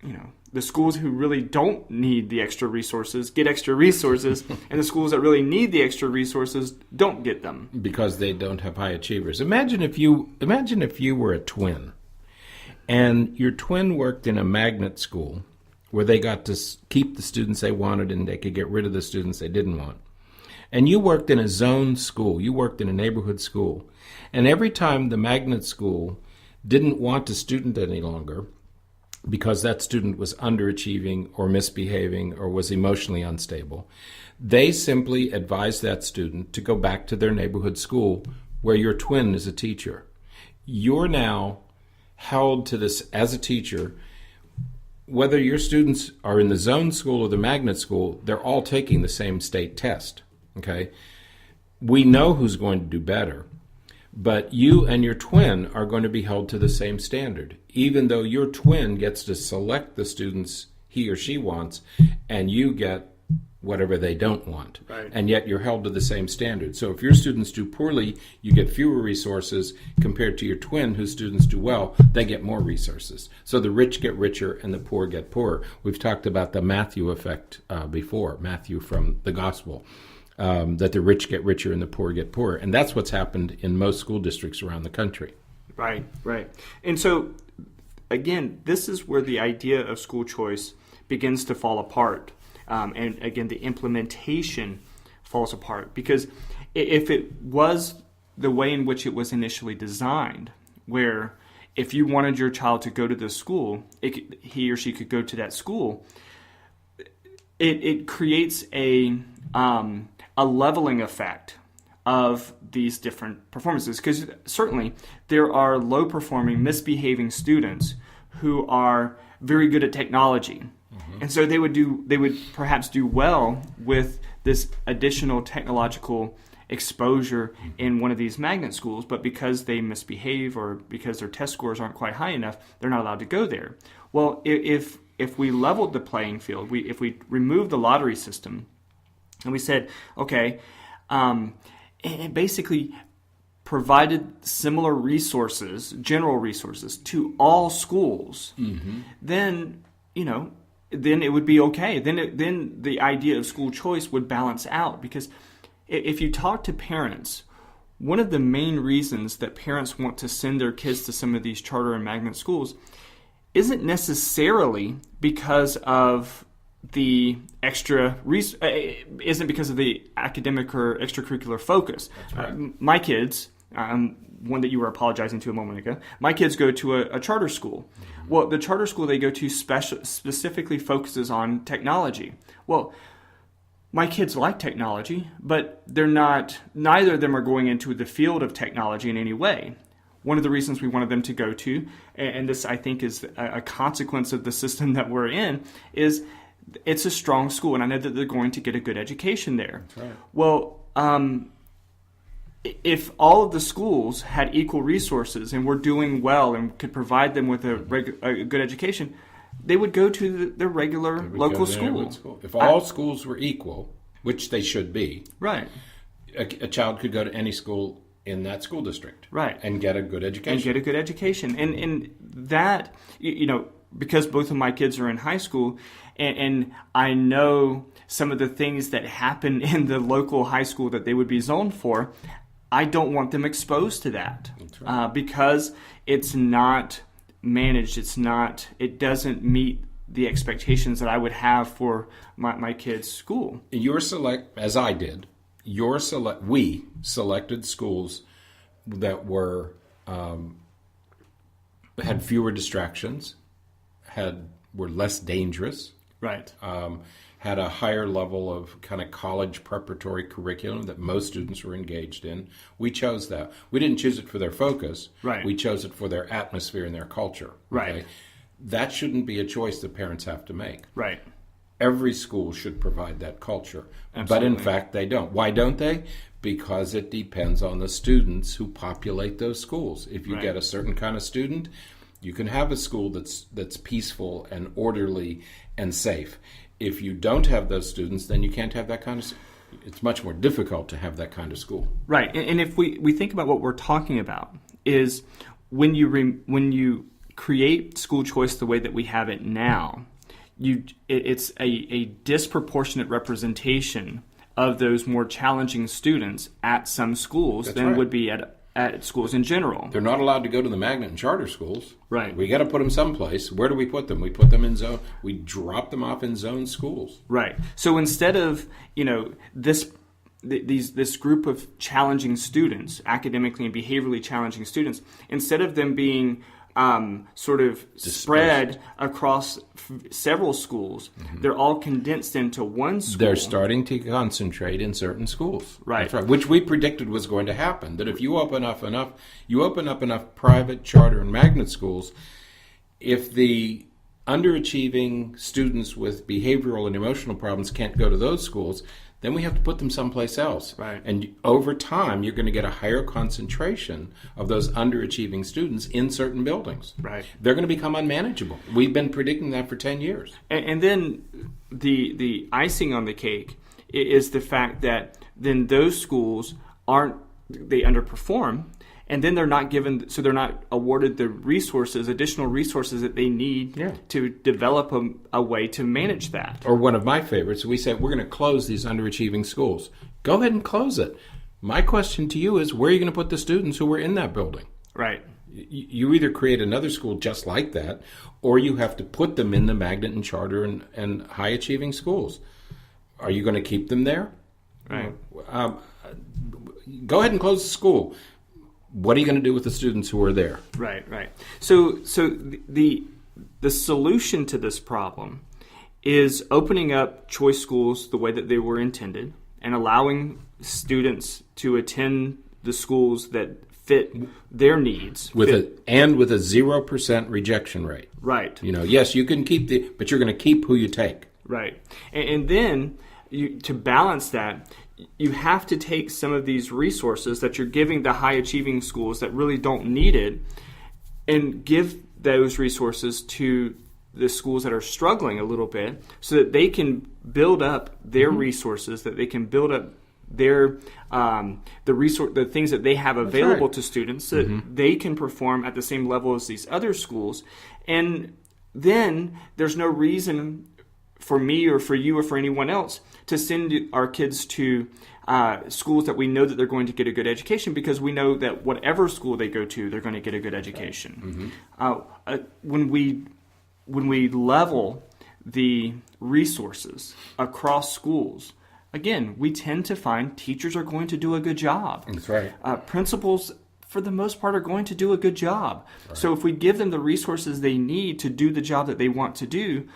you know, the schools who really don't need the extra resources get extra resources, and the schools that really need the extra resources don't get them. Because they don't have high achievers. Imagine if you were a twin, and your twin worked in a magnet school where they got to keep the students they wanted and they could get rid of the students they didn't want. And you worked in a zone school, you worked in a neighborhood school, and every time the magnet school didn't want a student any longer because that student was underachieving or misbehaving or was emotionally unstable, they simply advised that student to go back to their neighborhood school where your twin is a teacher. You're now held to this as a teacher. Whether your students are in the zone school or the magnet school, they're all taking the same state test. Okay? We know who's going to do better, but you and your twin are going to be held to the same standard, even though your twin gets to select the students he or she wants, and you get whatever they don't want. Right. And yet you're held to the same standard. So if your students do poorly, you get fewer resources compared to your twin whose students do well, they get more resources. So the rich get richer and the poor get poorer. We've talked about the Matthew effect before, Matthew from the Gospel, that the rich get richer and the poor get poorer. And that's what's happened in most school districts around the country. Right. And so, again, this is where the idea of school choice begins to fall apart. And again, the implementation falls apart. Because if it was the way in which it was initially designed, where if you wanted your child to go to this school, he or she could go to that school, it creates a leveling effect of these different performances. Because certainly there are low-performing, misbehaving students who are very good at technology. Mm-hmm. And so they would perhaps do well with this additional technological exposure in one of these magnet schools, but because they misbehave or because their test scores aren't quite high enough, they're not allowed to go there. Well, if we leveled the playing field, if we removed the lottery system, and we said, okay, and basically provided similar resources, general resources, to all schools, mm-hmm. then it would be okay. Then the idea of school choice would balance out, because if you talk to parents, one of the main reasons that parents want to send their kids to some of these charter and magnet schools isn't necessarily because of the isn't because of the academic or extracurricular focus. That's right. My kids, one that you were apologizing to a moment ago, my kids go to a charter school. Mm-hmm. Well, the charter school they go to specifically focuses on technology. Well, my kids like technology, but neither of them are going into the field of technology in any way. One of the reasons we wanted them to go to, and this I think is a consequence of the system that we're in, is it's a strong school, and I know that they're going to get a good education there. That's right. Well, if all of the schools had equal resources and were doing well and could provide them with a good education, they would go to the regular local school. If all schools were equal, which they should be, right, a child could go to any school in that school district, right, and get a good education. And that, because both of my kids are in high school, and I know some of the things that happen in the local high school that they would be zoned for, I don't want them exposed to that. That's right. Because it's not managed. It doesn't meet the expectations that I would have for my kids' school. As I did, we selected schools that were had fewer distractions, were less dangerous, right? Had a higher level of kind of college preparatory curriculum that most students were engaged in. We chose that. We didn't choose it for their focus. Right. We chose it for their atmosphere and their culture. Right. Okay? That shouldn't be a choice that parents have to make. Right. Every school should provide that culture. Absolutely. But in fact, they don't. Why don't they? Because it depends on the students who populate those schools. If you get a certain kind of student, you can have a school that's peaceful and orderly and safe. If you don't have those students, then you can't have that kind of. It's much more difficult to have that kind of school. Right, and if we think about what we're talking about is when you create school choice the way that we have it now, it's a disproportionate representation of those more challenging students at some schools than would be at schools in general. They're not allowed to go to the magnet and charter schools. Right. We got to put them someplace. Where do we put them? We put them in zone. We drop them off in zone schools. Right. So instead of this group of challenging students, academically and behaviorally challenging students, instead of them being sort of spread across several schools, mm-hmm. they're all condensed into one school. They're starting to concentrate in certain schools. Right. That's right. Which we predicted was going to happen. That if you open up enough private, charter, and magnet schools, if the underachieving students with behavioral and emotional problems can't go to those schools, then we have to put them someplace else. Right. And over time, you're going to get a higher concentration of those underachieving students in certain buildings. Right. They're going to become unmanageable. We've been predicting that for 10 years. And then the icing on the cake is the fact that then those schools they underperform, and then they're not awarded the additional resources that they need to develop a way to manage that. Or one of my favorites, we say we're going to close these underachieving schools. Go ahead and close it. My question to you is, where are you going to put the students who were in that building? Right. You either create another school just like that, or you have to put them in the magnet and charter and high achieving schools. Are you going to keep them there? Right. Go ahead and close the school. What are you going to do with the students who are there? Right. So the solution to this problem is opening up choice schools the way that they were intended and allowing students to attend the schools that fit their needs. With a 0% rejection rate. Right. Yes, you can keep but you're going to keep who you take. Right. And then to balance that, you have to take some of these resources that you're giving the high achieving schools that really don't need it and give those resources to the schools that are struggling a little bit so that they can build up their resources, that they can build up their the things that they have available to students so that they can perform at the same level as these other schools. And then there's no reason for me or for you or for anyone else to send our kids to schools that we know that they're going to get a good education, because we know that whatever school they go to, they're going to get a good education. When we level the resources across schools, again, we tend to find teachers are going to do a good job. That's right. Principals, for the most part, are going to do a good job. Right. So if we give them the resources they need to do the job that they want to do,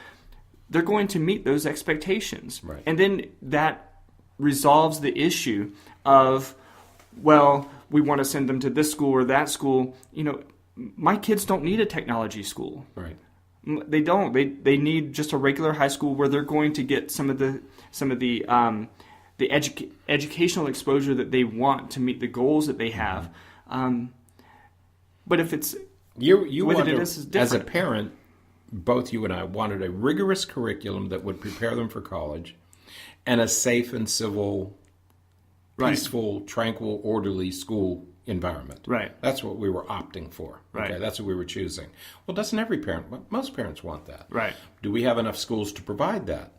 they're going to meet those expectations. Right. And then that resolves the issue of, well, we want to send them to this school or that school. My kids don't need a technology school. Right. They don't. They need just a regular high school where they're going to get some of the educational exposure that they want to meet the goals that they have. But if it's you with want it, to, is as a parent, both you and I wanted a rigorous curriculum that would prepare them for college, and a safe and civil, peaceful, tranquil, orderly school environment. Right. That's what we were opting for. Right. Okay, that's what we were choosing. Well, doesn't every parent? Most parents want that. Right. Do we have enough schools to provide that?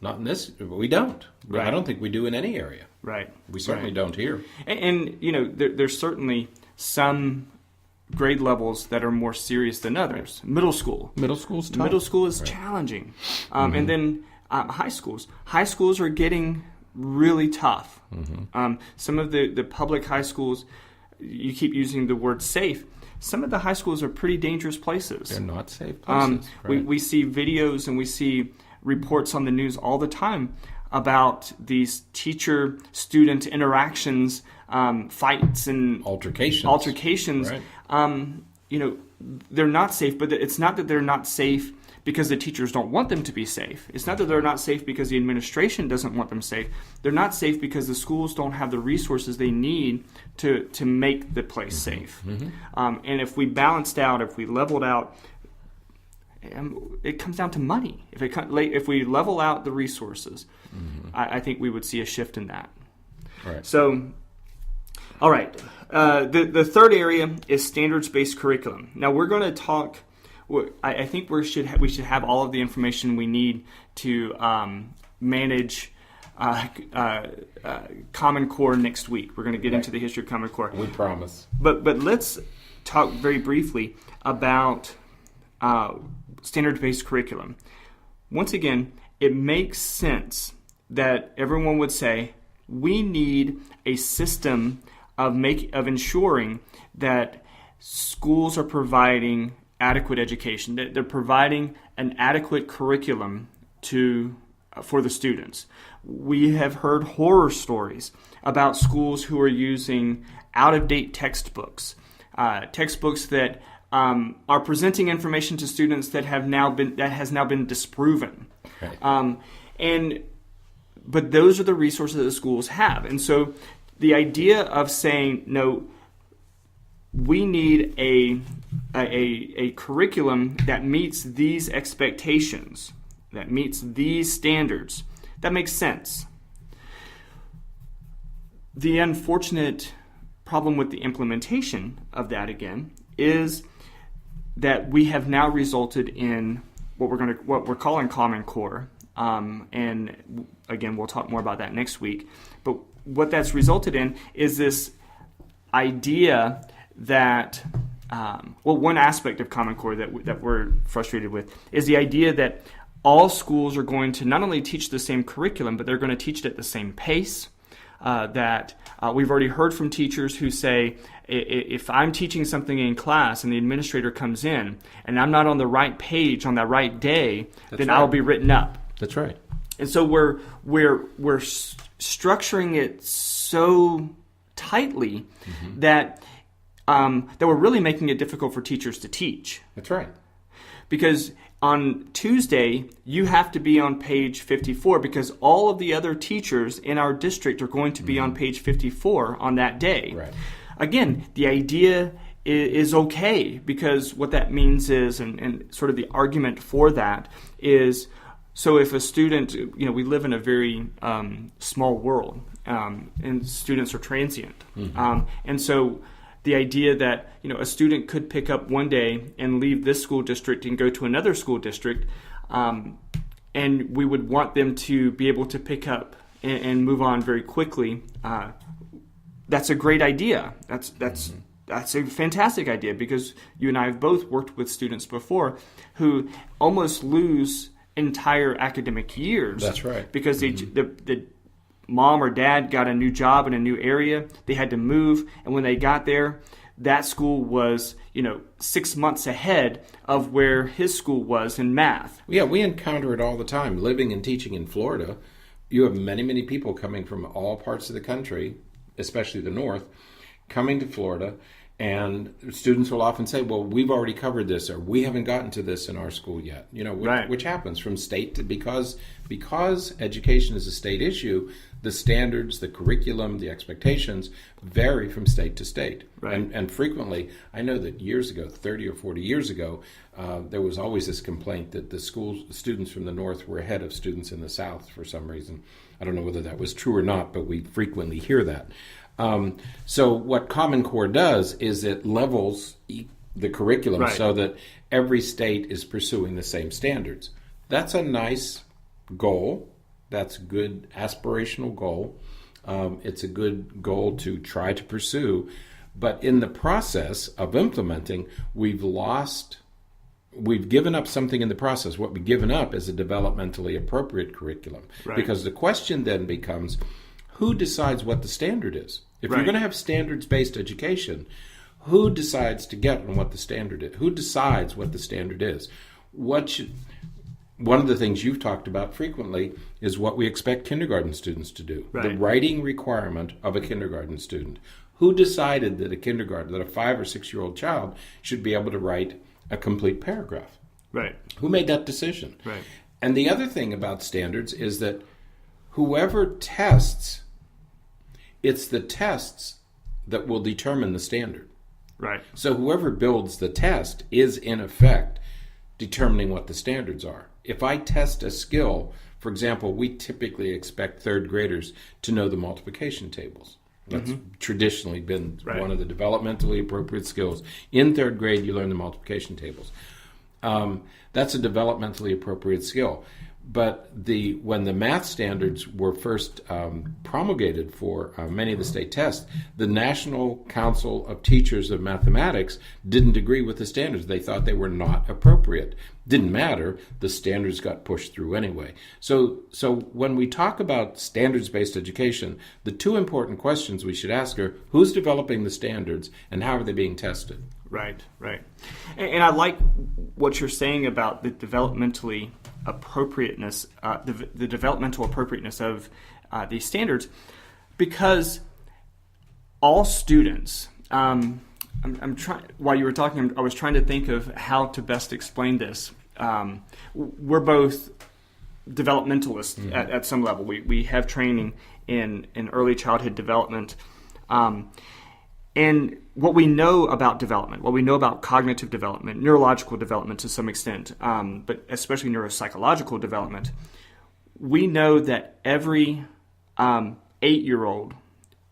Not in this. We don't. Right. I don't think we do in any area. Right. We certainly don't here. And there's certainly some grade levels that are more serious than others. Middle school. Middle school's tough. Middle school is challenging. And then high schools. High schools are getting really tough. Some of the public high schools, you keep using the word safe. Some of the high schools are pretty dangerous places. They're not safe places. We see videos and we see reports on the news all the time about these teacher-student interactions, fights and altercations. Right. They're not safe, but it's not that they're not safe because the teachers don't want them to be safe. It's not that they're not safe because the administration doesn't want them safe. They're not safe because the schools don't have the resources they need to make the place safe. And if we balanced out, if we leveled out, it comes down to money. If we level out the resources, I think we would see a shift in that. Right. So, all right. The third area is standards-based curriculum. Now we're going to talk. I think we should have all of the information we need to manage Common Core next week. We're going to get into the history of Common Core. We promise. But let's talk very briefly about standards-based curriculum. Once again, it makes sense that everyone would say we need a system of ensuring that schools are providing adequate education, that they're providing an adequate curriculum for the students. We have heard horror stories about schools who are using out-of-date textbooks that are presenting information to students that has now been disproven. Right. And but those are the resources that the schools have. And so the idea of saying, no, we need a curriculum that meets these expectations, that meets these standards, that makes sense. The unfortunate problem with the implementation of that, again, is that we have now resulted in what we're calling Common Core, and again, we'll talk more about that next week. But what that's resulted in is this idea that, one aspect of Common Core that we're frustrated with is the idea that all schools are going to not only teach the same curriculum, but they're going to teach it at the same pace. That we've already heard from teachers who say, if I'm teaching something in class and the administrator comes in and I'm not on the right page on that right day, then I'll be written up. That's right. And so we're structuring it so tightly that we're really making it difficult for teachers to teach. That's right. Because on Tuesday, you have to be on page 54 because all of the other teachers in our district are going to be on page 54 on that day. Right. Again, the idea is okay because what that means is, and sort of the argument for that is, so if a student, we live in a very small world, and students are transient. And so the idea that a student could pick up one day and leave this school district and go to another school district, and we would want them to be able to pick up and move on very quickly. That's a great idea. That's a fantastic idea because you and I have both worked with students before who almost lose entire academic years. That's right. Because the mom or dad got a new job in a new area. They had to move. And when they got there, that school was, 6 months ahead of where his school was in math. Yeah, we encounter it all the time. Living and teaching in Florida, you have many, many people coming from all parts of the country, especially the north, coming to Florida. And students will often say, well, we've already covered this, or we haven't gotten to this in our school yet. Which happens from state to, because education is a state issue, the standards, the curriculum, the expectations vary from state to state. Right. And frequently, I know that years ago, 30 or 40 years ago, there was always this complaint that the students from the north were ahead of students in the south for some reason. I don't know whether that was true or not, but we frequently hear that. So what Common Core does is it levels the curriculum so that every state is pursuing the same standards. That's a nice goal. That's a good aspirational goal. It's a good goal to try to pursue. But in the process of implementing, we've given up something in the process. What we've given up is a developmentally appropriate curriculum. Right. Because the question then becomes, who decides what the standard is? If you're going to have standards-based education, who decides to get on what the standard is? Who decides what the standard is? One of the things you've talked about frequently is what we expect kindergarten students to do. Right. The writing requirement of a kindergarten student. Who decided that a 5 or 6 year old child should be able to write a complete paragraph? Right. Who made that decision? Right. And the other thing about standards is that whoever tests, it's the tests that will determine the standard. Right. So whoever builds the test is, in effect, determining what the standards are. If I test a skill, for example, we typically expect third graders to know the multiplication tables. That's traditionally been one of the developmentally appropriate skills. In third grade, you learn the multiplication tables. That's a developmentally appropriate skill. But when the math standards were first promulgated for many of the state tests, the National Council of Teachers of Mathematics didn't agree with the standards. They thought they were not appropriate. Didn't matter. The standards got pushed through anyway. So when we talk about standards-based education, the two important questions we should ask are, who's developing the standards and how are they being tested? Right. And I like what you're saying about the developmentally appropriateness, the developmental appropriateness of these standards, because all students, I'm trying. While you were talking, I was trying to think of how to best explain this. We're both developmentalist at some level. We have training in early childhood development. And what we know about development, what we know about cognitive development, neurological development to some extent, but especially neuropsychological development, we know that every 8-year-old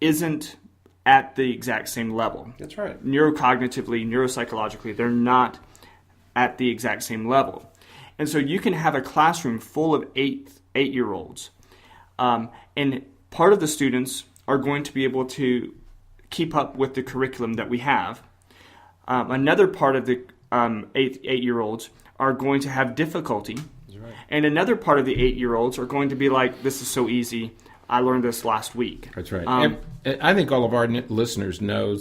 isn't at the exact same level. That's right. Neurocognitively, neuropsychologically, they're not at the exact same level. And so you can have a classroom full of 8-year-olds, and part of the students are going to be able to keep up with the curriculum that we have. Another part of the 8-year-olds are going to have difficulty. That's right. And another part of the 8-year-olds are going to be like, this is so easy, I learned this last week. That's right. I think all of our listeners know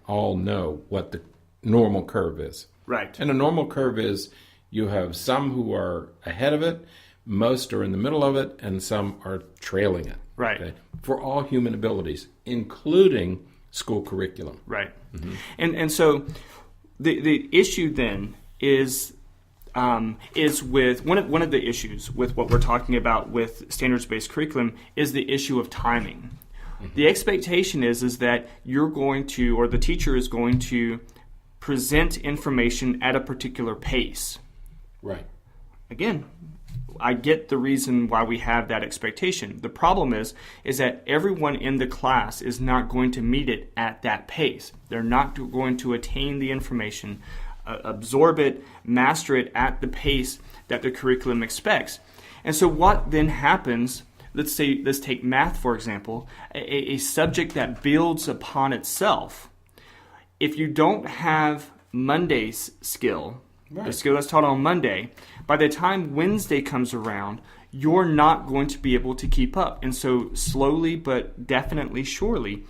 what the normal curve is. Right. And a normal curve is you have some who are ahead of it, most are in the middle of it, and some are trailing it. Right. Okay? For all human abilities, including school curriculum. Right. Mm-hmm. And so the issue then is with one of the issues with what we're talking about with standards-based curriculum is the issue of timing. Mm-hmm. The expectation is that you're going to, or the teacher is going to present information at a particular pace. Right. Again, I get the reason why we have that expectation. The problem is that everyone in the class is not going to meet it at that pace. They're not going to attain the information, absorb it, master it at the pace that the curriculum expects. And so what then happens, let's take math, for example, a subject that builds upon itself. If you don't have Monday's skill, right, the skill that's taught on Monday, by the time Wednesday comes around, you're not going to be able to keep up. And so slowly but definitely surely,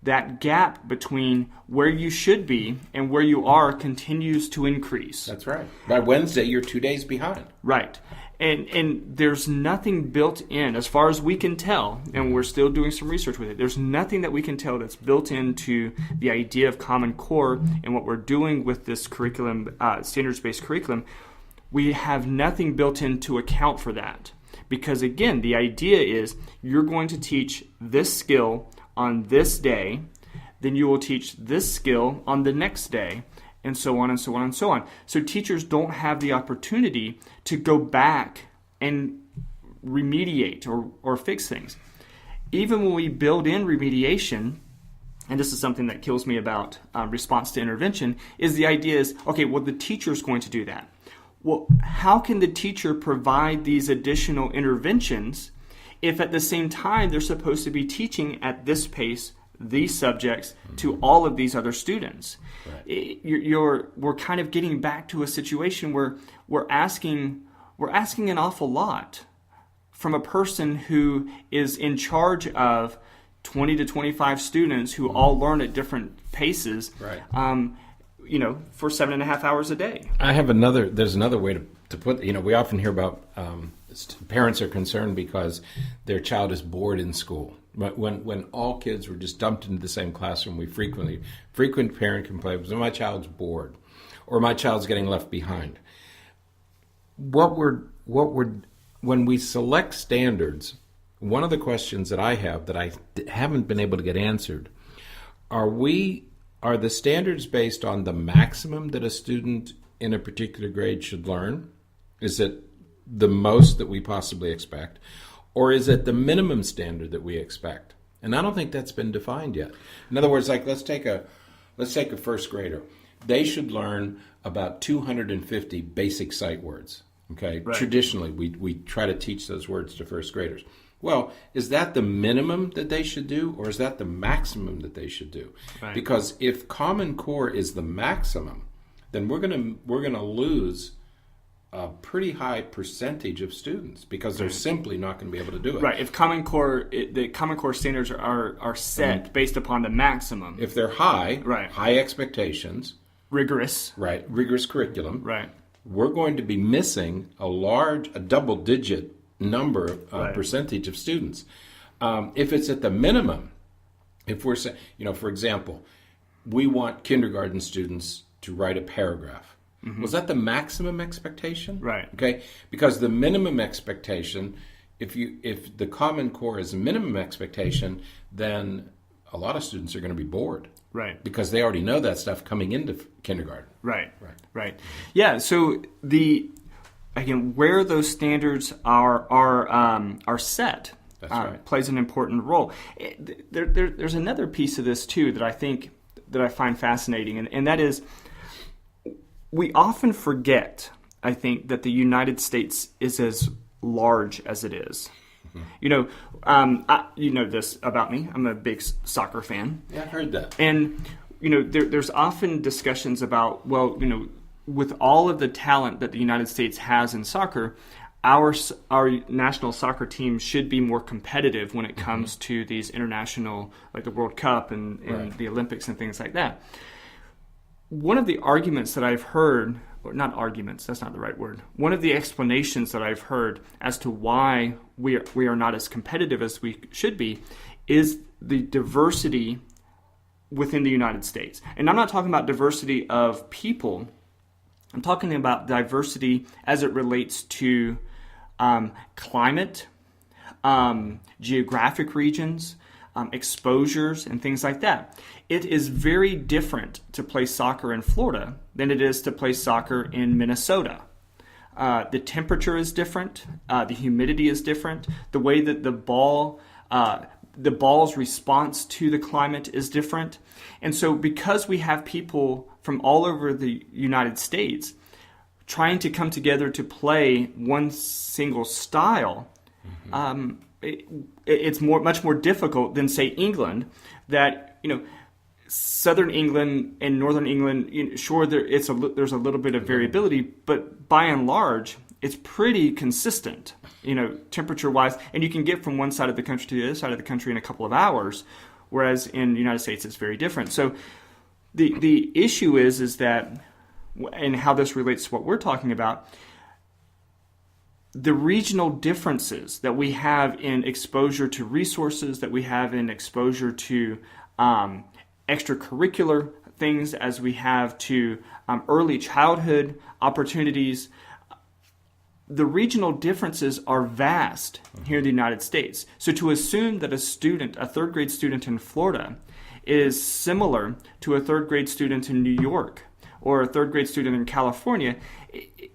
that gap between where you should be and where you are continues to increase. That's right. By Wednesday, you're 2 days behind. Right. And there's nothing built in, as far as we can tell, and we're still doing some research with it, there's nothing that we can tell that's built into the idea of Common Core and what we're doing with this curriculum, standards-based curriculum. We have nothing built in to account for that. Because again, the idea is you're going to teach this skill on this day, then you will teach this skill on the next day, and so on and so on and so on. So teachers don't have the opportunity to go back and remediate or fix things. Even when we build in remediation, and this is something that kills me about response to intervention, is the idea is, okay, well, the teacher's going to do that. Well, how can the teacher provide these additional interventions if at the same time they're supposed to be teaching at this pace these subjects to all of these other students? Right. We're kind of getting back to a situation where we're asking an awful lot from a person who is in charge of 20 to 25 students who all learn at different paces. Right. For 7.5 hours a day. There's another way to put, we often hear about parents are concerned because their child is bored in school. When all kids were just dumped into the same classroom, frequent parent complaint was, my child's bored, or my child's getting left behind. When we select standards, one of the questions that I have that I haven't been able to get answered, are the standards based on the maximum that a student in a particular grade should learn? Is it the most that we possibly expect? Or is it the minimum standard that we expect? And I don't think that's been defined yet. In other words, like let's take a first grader. They should learn about 250 basic sight words. Okay. Right. Traditionally, we try to teach those words to first graders. Well, is that the minimum that they should do, or is that the maximum that they should do? Right. Because if Common Core is the maximum, then we're gonna lose a pretty high percentage of students because they're simply not going to be able to do it. Right. If the Common Core standards are set based upon the maximum. If they're high, right, high expectations, rigorous curriculum, right, we're going to be missing a double-digit number of percentage of students. If it's at the minimum, if we're saying, for example, we want kindergarten students to write a paragraph. Was that the maximum expectation? Right. Okay, because the minimum expectation, if the Common Core is a minimum expectation, then a lot of students are going to be bored. Right. Because they already know that stuff coming into kindergarten. Right. Yeah. So again, where those standards are set That's right. plays an important role. There's another piece of this too that I find fascinating, and that is we often forget, I think, that the United States is as large as it is. You know this about me. I'm a big soccer fan. Yeah, I heard that. And, there's often discussions about, with all of the talent that the United States has in soccer, our national soccer team should be more competitive when it comes to these international, like the World Cup and the Olympics and things like that. One of the arguments that I've heard, or not arguments, that's not the right word. One of the explanations that I've heard as to why we are not as competitive as we should be is the diversity within the United States. And I'm not talking about diversity of people. I'm talking about diversity as it relates to climate, geographic regions, exposures, and things like that. It is very different to play soccer in Florida than it is to play soccer in Minnesota. The temperature is different. The humidity is different. The way that the ball's response to the climate is different. And so because we have people from all over the United States trying to come together to play one single style, it's much more difficult than, say, England, that, Southern England and Northern England, sure, there's a little bit of variability, but by and large, it's pretty consistent, temperature-wise, and you can get from one side of the country to the other side of the country in a couple of hours, whereas in the United States, it's very different. So the issue is that, and how this relates to what we're talking about, the regional differences that we have in exposure to resources, that we have in exposure to extracurricular things, as we have to early childhood opportunities, the regional differences are vast here in the United States. So to assume that a third grade student in Florida is similar to a third grade student in New York or a third grade student in California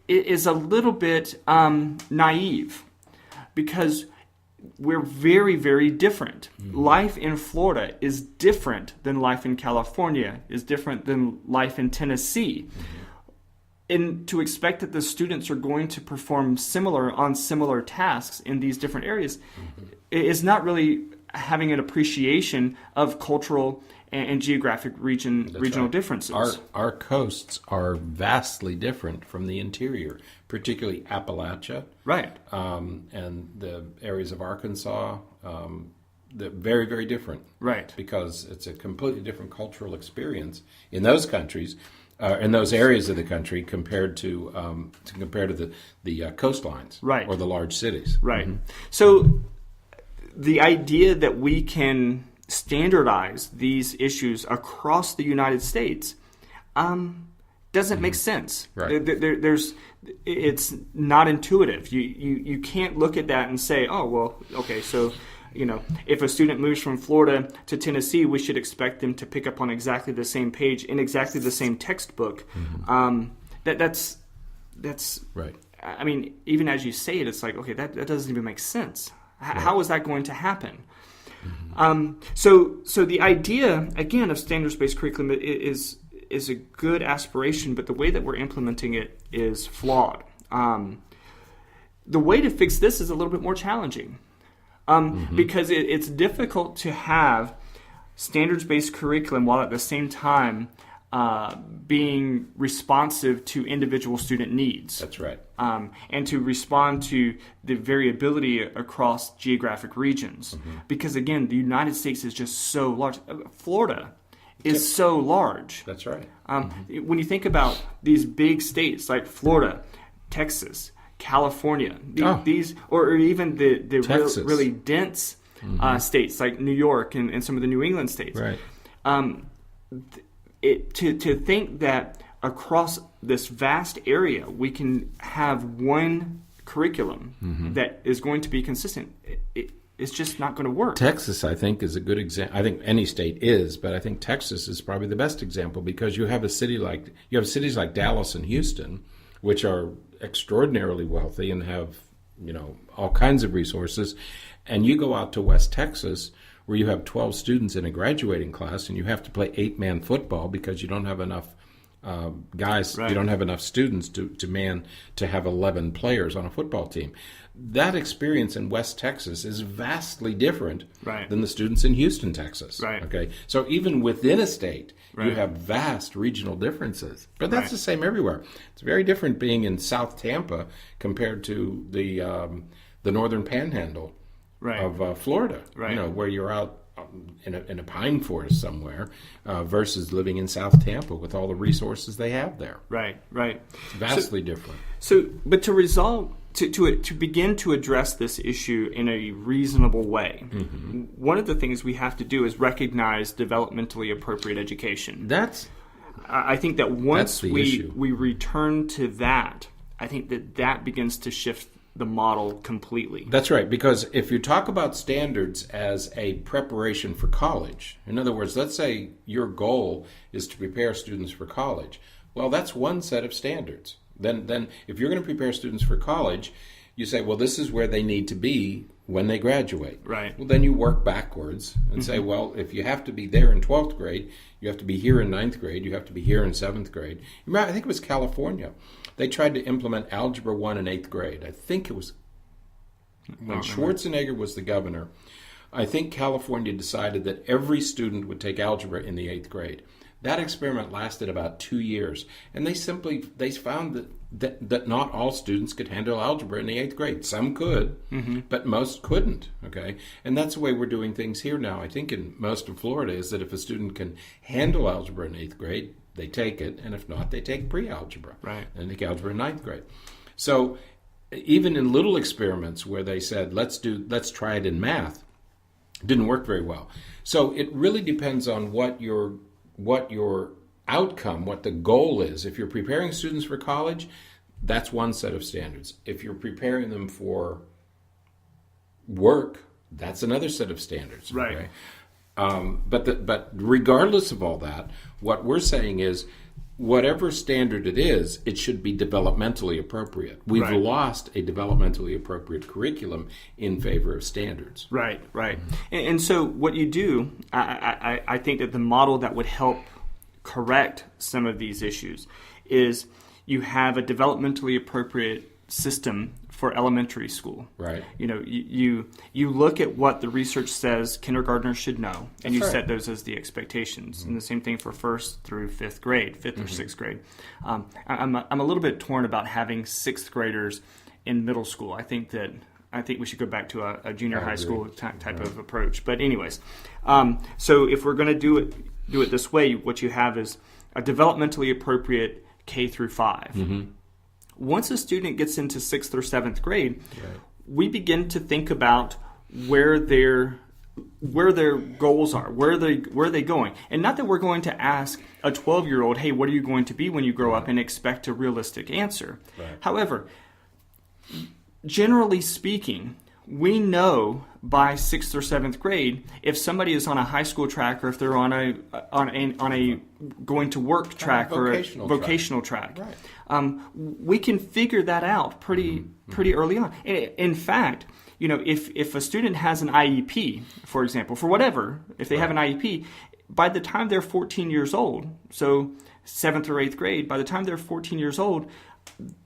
is a little bit naive, because we're very, very different. Life in Florida is different than life in California, is different than life in Tennessee. And to expect that the students are going to perform similar tasks in these different areas is not really having an appreciation of cultural and geographic regional differences. Our coasts are vastly different from the interior, particularly Appalachia, right? And the areas of Arkansas. They're very, very different, right? Because it's a completely different cultural experience in those countries, in those areas of the country, compared to the coastlines, right, or the large cities, right. So the idea that we can standardize these issues across the United States doesn't make sense. Right. It's not intuitive. You can't look at that and say, oh, well, okay, so if a student moves from Florida to Tennessee, we should expect them to pick up on exactly the same page in exactly the same textbook. That's right. I mean, even as you say it, it's like, okay, that doesn't even make sense. How is that going to happen? So the idea, again, of standards-based curriculum is a good aspiration, but the way that we're implementing it is flawed. The way to fix this is a little bit more challenging, because it's difficult to have standards-based curriculum while at the same time being responsive to individual student needs. That's right. And to respond to the variability across geographic regions. Because, again, the United States is just so large. Florida is so large. That's right. When you think about these big states like Florida, Texas, California, these, or even the really dense states like New York and some of the New England states. Right. To think that across this vast area, we can have one curriculum that is going to be consistent. It's just not going to work. Texas, I think, is a good example. I think any state is, but I think Texas is probably the best example because you have cities like Dallas and Houston, which are extraordinarily wealthy and have all kinds of resources, and you go out to West Texas where you have 12 students in a graduating class and you have to play 8-man football because you don't have enough guys. Right. You don't have enough students to have 11 players on a football team. That experience in West Texas is vastly different than the students in Houston, Texas. Right. Okay, so even within a state, Right. you have vast regional differences. But that's the same everywhere. It's very different being in South Tampa compared to the northern panhandle of Florida. Right. Where you're out in a pine forest somewhere versus living in South Tampa with all the resources they have there. Right. It's vastly different. So, but to resolve, to begin to address this issue in a reasonable way, one of the things we have to do is recognize developmentally appropriate education. I think that once we return to that, I think that begins to shift the model completely. That's right, because if you talk about standards as a preparation for college, in other words, let's say your goal is to prepare students for college, well, that's one set of standards. Then if you're going to prepare students for college, you say, well, this is where they need to be when they graduate. Right. Well, then you work backwards and say, well, if you have to be there in 12th grade, you have to be here in 9th grade, you have to be here in 7th grade. Remember, I think it was California. They tried to implement Algebra 1 in 8th grade. I think it was when Schwarzenegger was the governor. I think California decided that every student would take algebra in the 8th grade. That experiment lasted about 2 years, and they found that not all students could handle algebra in the 8th grade. Some could, but most couldn't. Okay, and that's the way we're doing things here now. I think in most of Florida is that if a student can handle algebra in 8th grade, they take it, and if not, they take pre-algebra. Right. And take algebra in 9th grade. So even in little experiments where they said, let's try it in math, it didn't work very well. So it really depends on what your outcome, what the goal is. If you're preparing students for college, that's one set of standards. If you're preparing them for work, that's another set of standards. Right. Okay? But regardless of all that, what we're saying is, whatever standard it is, it should be developmentally appropriate. We've lost a developmentally appropriate curriculum in favor of standards. Right. And so what you do, I think that the model that would help correct some of these issues is you have a developmentally appropriate system for elementary school. Right. You look at what the research says kindergartners should know, and you set those as the expectations. And the same thing for 1st through 5th grade, 5th or 6th grade. I'm a little bit torn about having 6th graders in middle school. I think we should go back to a junior high school type of approach. But anyways, so if we're going to do it this way, what you have is a developmentally appropriate K through 5. Once a student gets into 6th or 7th grade, we begin to think about where their goals are, where are they going. And not that we're going to ask a 12-year-old, hey, what are you going to be when you grow up, and expect a realistic answer. However, generally speaking, we know by 6th or 7th grade if somebody is on a high school track or if they're on a going to work track or a vocational track. We can figure that out pretty early on. In fact, if a student has an IEP, for example, for whatever, if they have an IEP, by the time they're 14 years old, so 7th or 8th grade, by the time they're 14 years old,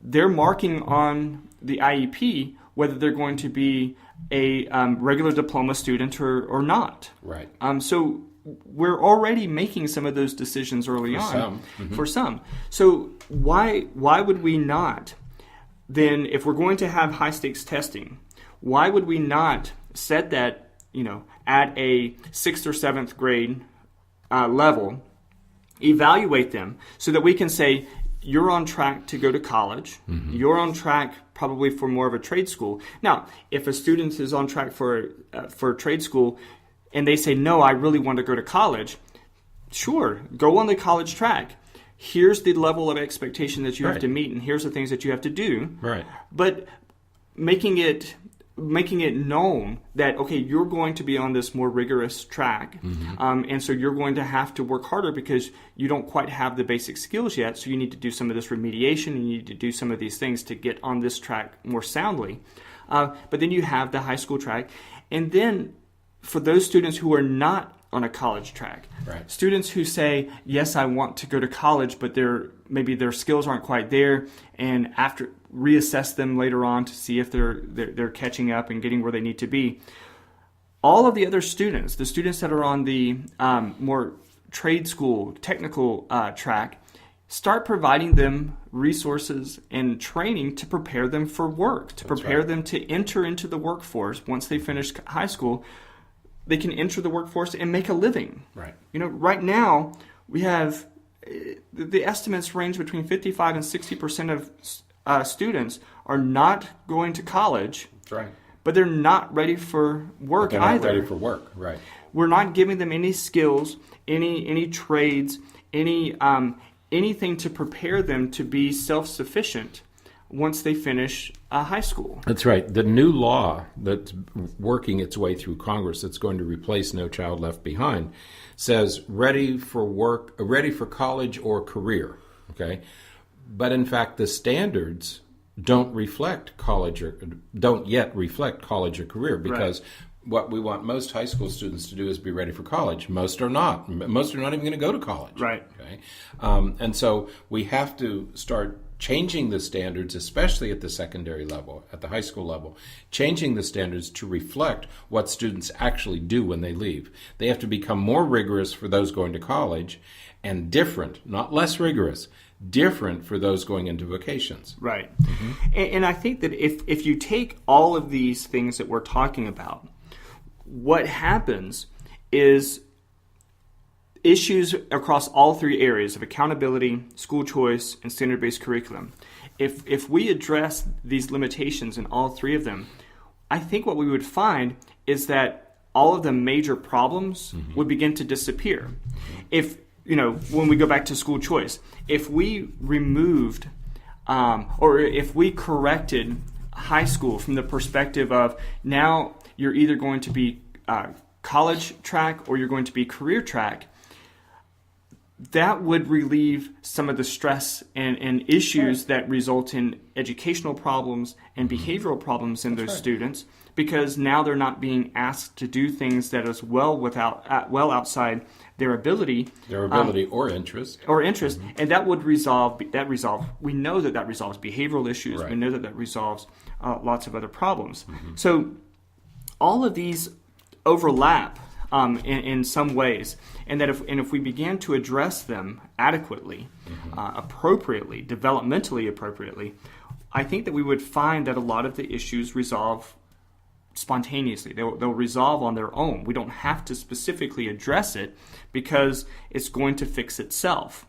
they're marking on the IEP whether they're going to be a regular diploma student or not. Right. So we're already making some of those decisions early on. For some. So why would we not then, if we're going to have high stakes testing, why would we not set that at a 6th or 7th grade level, evaluate them so that we can say, you're on track to go to college. You're on track probably for more of a trade school. Now, if a student is on track for trade school and they say, no, I really want to go to college, sure, go on the college track. here's the level of expectation that you have Right. to meet, and here's the things that you have to do. Right. But making it known that, okay, you're going to be on this more rigorous track, and so you're going to have to work harder because you don't quite have the basic skills yet, so you need to do some of this remediation, you need to do some of these things to get on this track more soundly. But then you have the high school track, and then for those students who are not on a college track, Right. students who say, yes, I want to go to college, but maybe their skills aren't quite there, and after reassess them later on to see if they're catching up and getting where they need to be. All of the other students, the students that are on the more trade school, technical track, start providing them resources and training to prepare them for work, to prepare them to enter into the workforce. Once they finish high school, they can enter the workforce and make a living. Right. Right now, we have the estimates range between 55 and 60% of students are not going to college. That's right. But they're not ready for work They're either. not ready for work. Right. We're not giving them any skills, any trades, anything to prepare them to be self-sufficient once they finish high school. That's right. The new law that's working its way through Congress that's going to replace No Child Left Behind says ready for work, ready for college or career. Okay, but in fact, the standards don't reflect college or don't yet reflect college or career because. Right. What we want most high school students to do is be ready for college. Most are not. Most are not even going to go to college. Right. Okay. And so we have to start changing the standards, especially at the secondary level, at the high school level, changing the standards to reflect what students actually do when they leave. They have to become more rigorous for those going to college and different, not less rigorous, different for those going into vocations. Right. Mm-hmm. And I think that if you take all of these things that we're talking about, what happens is issues across all three areas of accountability, school choice, and standard-based curriculum. If we address these limitations in all three of them, I think what we would find is that all of the major problems would begin to disappear. If, when we go back to school choice, if we removed or if we corrected high school from the perspective of now you're either going to be college track or you're going to be career track, that would relieve some of the stress and issues that result in educational problems and behavioral problems in those students, because now they're not being asked to do things that is well outside their ability or interest, and that would resolve. We know that resolves behavioral issues. Right. We know that resolves lots of other problems. So all of these overlap in some ways, and that if we began to address them adequately, appropriately, developmentally appropriately, I think that we would find that a lot of the issues resolve spontaneously. They'll resolve on their own. We don't have to specifically address it because it's going to fix itself.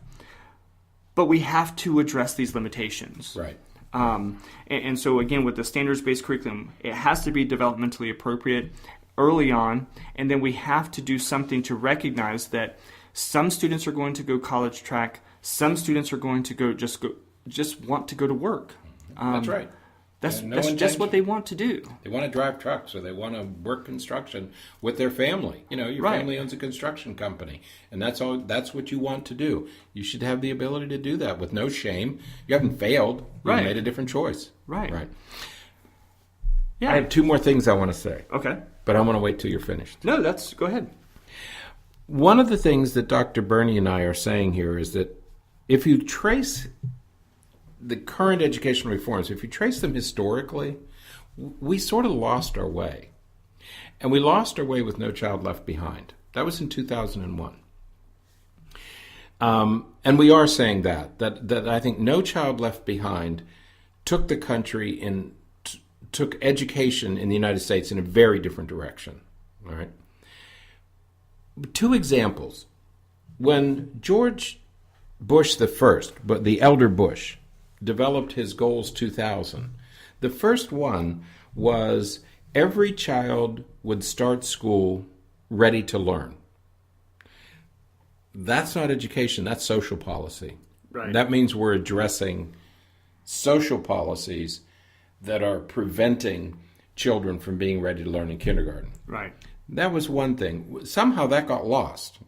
But we have to address these limitations. Right. And so again, with the standards-based curriculum, it has to be developmentally appropriate early on, and then we have to do something to recognize that some students are going to go college track, some students are going to just want to go to work. That's right. That's just what they want to do. They want to drive trucks, or they want to work construction with their family. Your family owns a construction company, and that's all. That's what you want to do. You should have the ability to do that with no shame. You haven't failed. You made a different choice. Right. Yeah. I have two more things I want to say. Okay. But I want to wait till you're finished. No, go ahead. One of the things that Dr. Berney and I are saying here is that if you trace the current educational reforms, if you trace them historically, we sort of lost our way. And we lost our way with No Child Left Behind. That was in 2001. And we are saying that I think No Child Left Behind took the country took education in the United States in a very different direction. All right. Two examples. When George Bush the elder Bush, developed his Goals 2000, the first one was every child would start school ready to learn. That's not education, that's social policy. Right. That means we're addressing social policies that are preventing children from being ready to learn in kindergarten. Right. That was one thing. Somehow that got lost.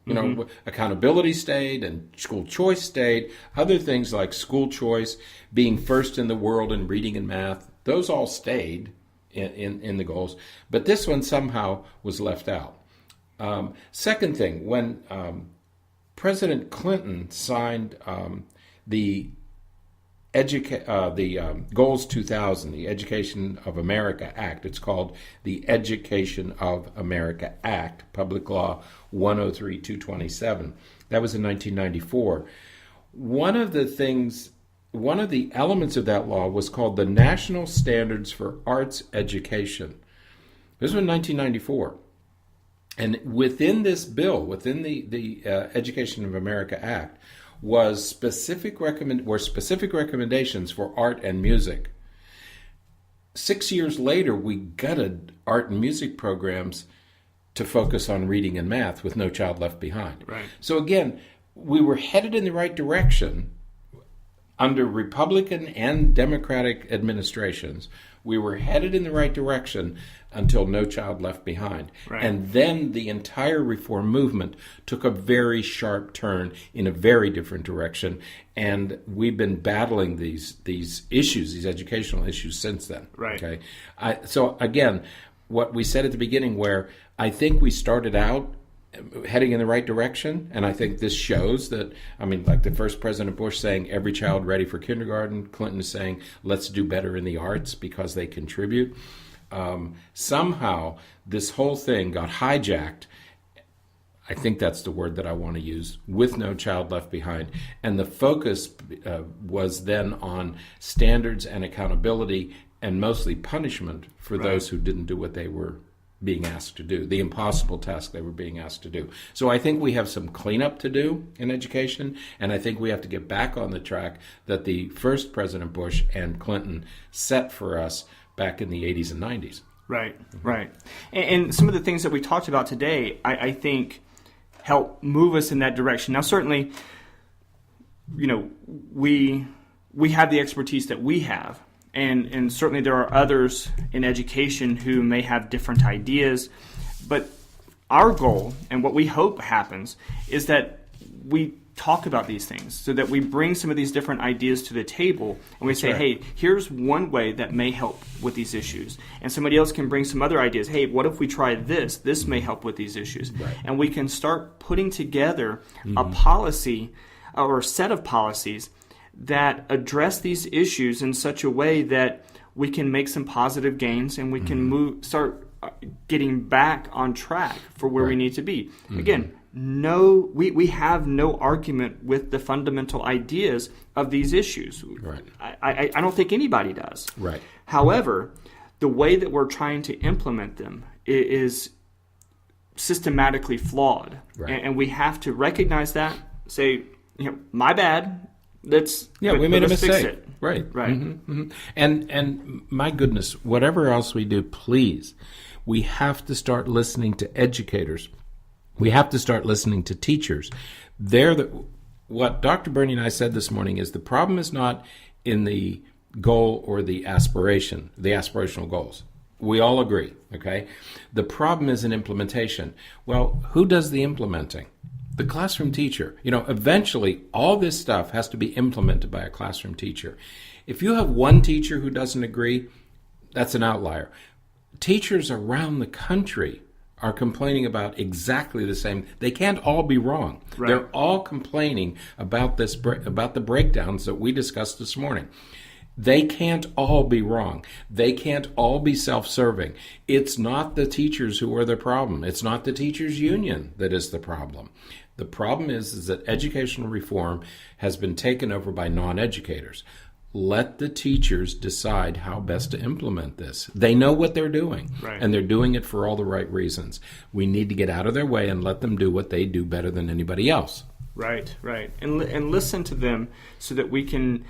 Accountability stayed and school choice stayed. Other things like school choice, being first in the world in reading and math, those all stayed in the goals. But this one somehow was left out. Second thing, when President Clinton signed the Goals 2000, the Education of America Act. It's called the Education of America Act, Public Law 103-227. That was in 1994. One of the elements of that law was called the National Standards for Arts Education. This was in 1994. And within this bill, within the Education of America Act, were specific recommendations for art and music. 6 years later, we gutted art and music programs to focus on reading and math with No Child Left Behind. Right. So again, we were headed in the right direction under Republican and Democratic administrations. We were headed in the right direction until No Child Left Behind. Right. And then the entire reform movement took a very sharp turn in a very different direction. And we've been battling these issues, these educational issues since then. Right. Okay. So again, what we said at the beginning, where I think we started out heading in the right direction, and I think this shows that, like the first President Bush saying every child ready for kindergarten, Clinton is saying let's do better in the arts because they contribute. Somehow this whole thing got hijacked, I think that's the word that I want to use, with No Child Left Behind. And the focus was then on standards and accountability and mostly punishment for those who didn't do what they were being asked to do, the impossible task they were being asked to do. So I think we have some cleanup to do in education, and I think we have to get back on the track that the first President Bush and Clinton set for us back in the 80s and 90s. Right, right. And some of the things that we talked about today, I think, help move us in that direction. Now, certainly, we have the expertise that we have. And certainly there are others in education who may have different ideas. But our goal, and what we hope happens, is that we talk about these things so that we bring some of these different ideas to the table and we say, hey, here's one way that may help with these issues. And somebody else can bring some other ideas. Hey, what if we try this? This may help with these issues. Right. And we can start putting together a policy or a set of policies that address these issues in such a way that we can make some positive gains and we can start getting back on track for where we need to be. Again, we have no argument with the fundamental ideas of these issues. Right. I don't think anybody does. Right. However, the way that we're trying to implement them is systematically flawed. Right. And we have to recognize that, say, my bad. We made a mistake. Fix it. Right. And my goodness, whatever else we do, please, we have to start listening to educators. We have to start listening to teachers. What Dr. Berney and I said this morning is the problem is not in the goal or the aspirational goals. We all agree, okay? The problem is in implementation. Well, who does the implementing? The classroom teacher. Eventually, all this stuff has to be implemented by a classroom teacher. If you have one teacher who doesn't agree, that's an outlier. Teachers around the country are complaining about exactly the same. They can't all be wrong. Right. They're all complaining about about the breakdowns that we discussed this morning. They can't all be wrong. They can't all be self-serving. It's not the teachers who are the problem. It's not the teachers' union that is the problem. The problem is that educational reform has been taken over by non-educators. Let the teachers decide how best to implement this. They know what they're doing, and they're doing it for all the right reasons. We need to get out of their way and let them do what they do better than anybody else. Right. And listen to them so that we can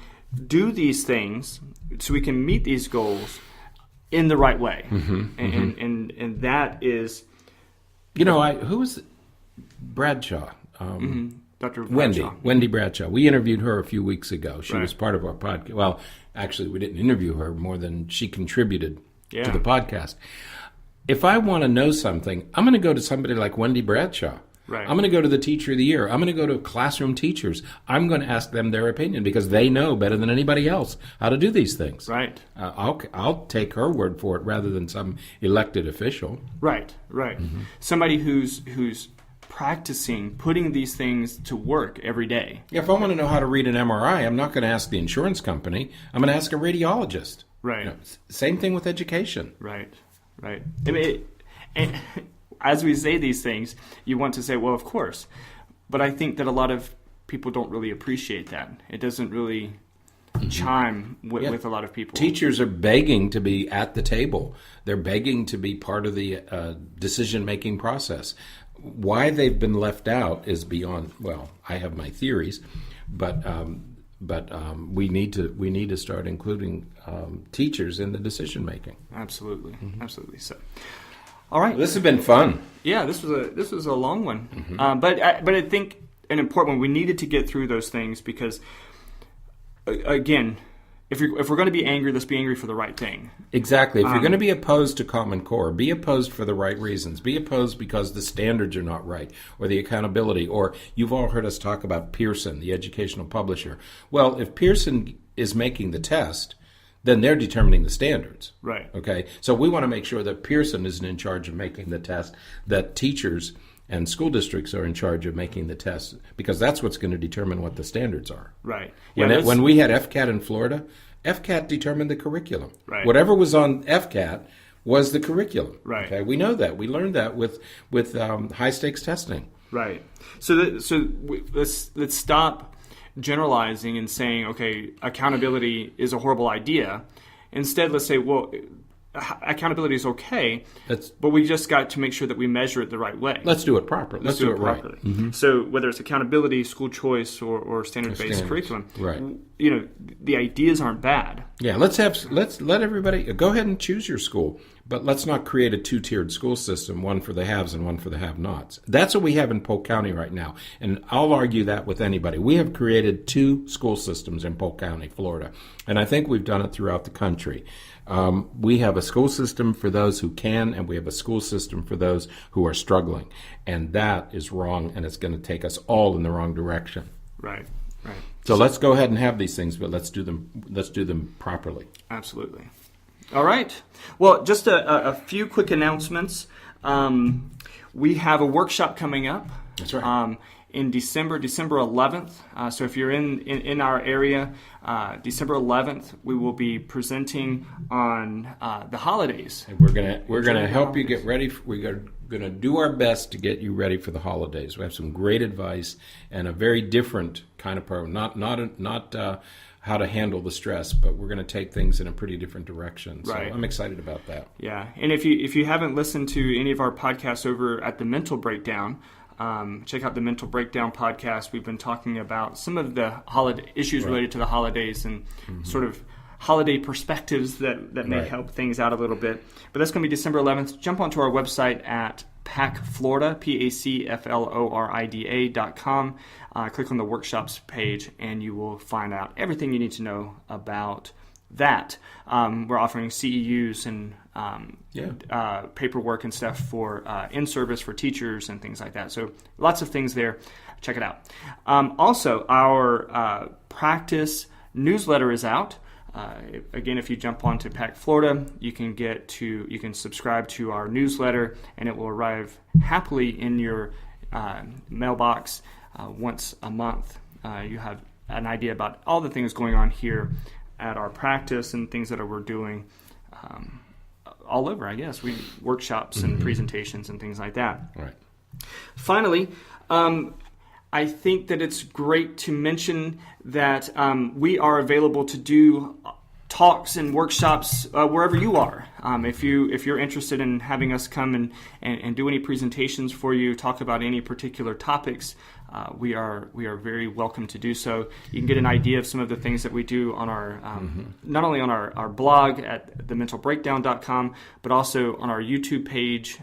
do these things, so we can meet these goals in the right way. And that is... who was Bradshaw? Dr. Bradshaw. Wendy Bradshaw. We interviewed her a few weeks ago. She Right. was part of our podcast. Well, actually, we didn't interview her more than she contributed Yeah. to the podcast. If I want to know something, I'm going to go to somebody like Wendy Bradshaw. Right. I'm going to go to the teacher of the year. I'm going to go to classroom teachers. I'm going to ask them their opinion because they know better than anybody else how to do these things. Right. I'll take her word for it rather than some elected official. Right. Somebody who's practicing putting these things to work every day. Yeah, if I want to know how to read an MRI, I'm not going to ask the insurance company. I'm going to ask a radiologist. Right. Same thing with education. Right. I mean, and as we say these things, you want to say, well, of course. But I think that a lot of people don't really appreciate that. It doesn't really chime with a lot of people. Teachers are begging to be at the table. They're begging to be part of the decision-making process. Why they've been left out is beyond, well, I have my theories, but we need to start including teachers in the decision-making. Absolutely. So, all right. This has been fun. Yeah, this was a long one, but I think an important one. We needed to get through those things because, again, if we're going to be angry, let's be angry for the right thing. Exactly. If you're going to be opposed to Common Core, be opposed for the right reasons. Be opposed because the standards are not right, or the accountability, or you've all heard us talk about Pearson, the educational publisher. Well, if Pearson is making the test, then they're determining the standards. Right. Okay? So we want to make sure that Pearson isn't in charge of making the test, that teachers and school districts are in charge of making the test, because that's what's going to determine what the standards are. Right. When we had FCAT in Florida, FCAT determined the curriculum. Right. Whatever was on FCAT was the curriculum. Right. Okay? We know that. We learned that with high-stakes testing. Right. Let's stop generalizing and saying, okay, accountability is a horrible idea. Instead, let's say, well, accountability is okay, but we just got to make sure that we measure it the right way. Let's do it properly. Let's do it right. Mm-hmm. So whether it's accountability, school choice, or standard-based curriculum, right? The ideas aren't bad. Yeah, let's let everybody go ahead and choose your school, but let's not create a two-tiered school system, one for the haves and one for the have-nots. That's what we have in Polk County right now, and I'll argue that with anybody. We have created two school systems in Polk County, Florida, and I think we've done it throughout the country. We have a school system for those who can, and we have a school system for those who are struggling, and that is wrong, and it's going to take us all in the wrong direction. Right. So let's go ahead and have these things, but let's do them properly. Absolutely. All right. Well, just a few quick announcements. We have a workshop coming up. That's right. In December 11th. So if you're in our area, December 11th, we will be presenting on the holidays. And we're gonna help you get ready. We're gonna do our best to get you ready for the holidays. We have some great advice and a very different kind of program. Not how to handle the stress, but we're going to take things in a pretty different direction. So I'm excited about that. Yeah, and if you haven't listened to any of our podcasts over at the Mental Breakdown, check out the Mental Breakdown podcast. We've been talking about some of the holiday issues related to the holidays and sort of holiday perspectives that may help things out a little bit. But that's going to be December 11th. Jump onto our website at PACFlorida, PACFLORIDA.com. Click on the workshops page, and you will find out everything you need to know about that. We're offering CEUs and paperwork and stuff for in-service for teachers and things like that. So lots of things there. Check it out. Also, our practice newsletter is out. Again, if you jump onto PAC Florida, you can subscribe to our newsletter, and it will arrive happily in your mailbox once a month. You have an idea about all the things going on here at our practice and things that we're doing all over, I guess. Workshops and presentations and things like that. Right. Finally, I think that it's great to mention that we are available to do talks and workshops wherever you are. If you're interested in having us come and do any presentations for you, talk about any particular topics, we are very welcome to do so. You can get an idea of some of the things that we do on our not only on our blog at thementalbreakdown.com, but also on our YouTube page.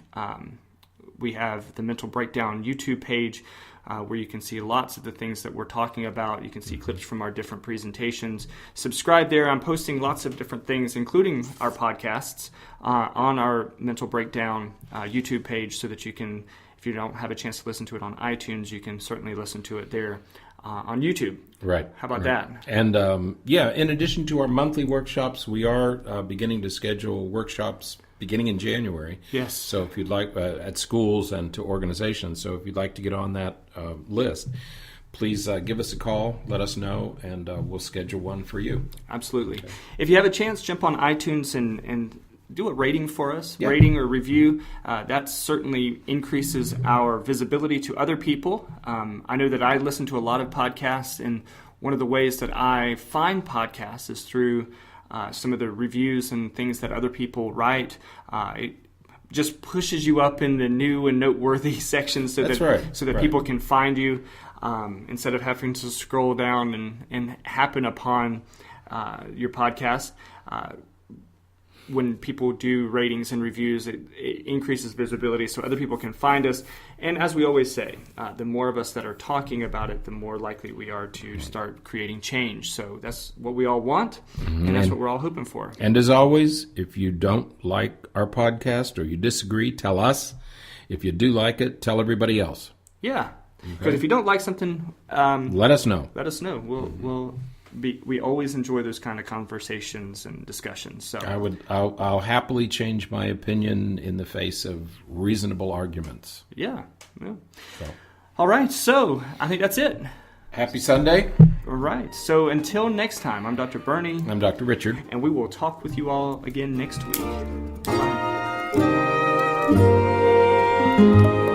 We have the Mental Breakdown YouTube page, where you can see lots of the things that we're talking about. You can see clips from our different presentations. Subscribe there. I'm posting lots of different things, including our podcasts, on our Mental Breakdown YouTube page, so that you can, if you don't have a chance to listen to it on iTunes, you can certainly listen to it there on YouTube. Right. How about that? And in addition to our monthly workshops, we are beginning to schedule workshops beginning in January. Yes. So if you'd like, at schools and to organizations, so if you'd like to get on that list, please give us a call, let us know, and we'll schedule one for you. Absolutely. Okay. If you have a chance, jump on iTunes and do a rating for us, yeah. Rating or review. That certainly increases our visibility to other people. I know that I listen to a lot of podcasts, and one of the ways that I find podcasts is through some of the reviews and things that other people write. It just pushes you up in the new and noteworthy sections so that people can find you, instead of having to scroll down and happen upon your podcast. When people do ratings and reviews, it increases visibility so other people can find us. And as we always say, the more of us that are talking about it, the more likely we are to start creating change. So that's what we all want, and that's what we're all hoping for. And as always, if you don't like our podcast or you disagree, tell us. If you do like it, tell everybody else. Yeah, because if you don't like something, let us know. Let us know. We always enjoy those kind of conversations and discussions. So I'll happily change my opinion in the face of reasonable arguments. Yeah. So. All right. So I think that's it. Happy Sunday. All right. So until next time, I'm Dr. Berney. I'm Dr. Richard. And we will talk with you all again next week. Bye.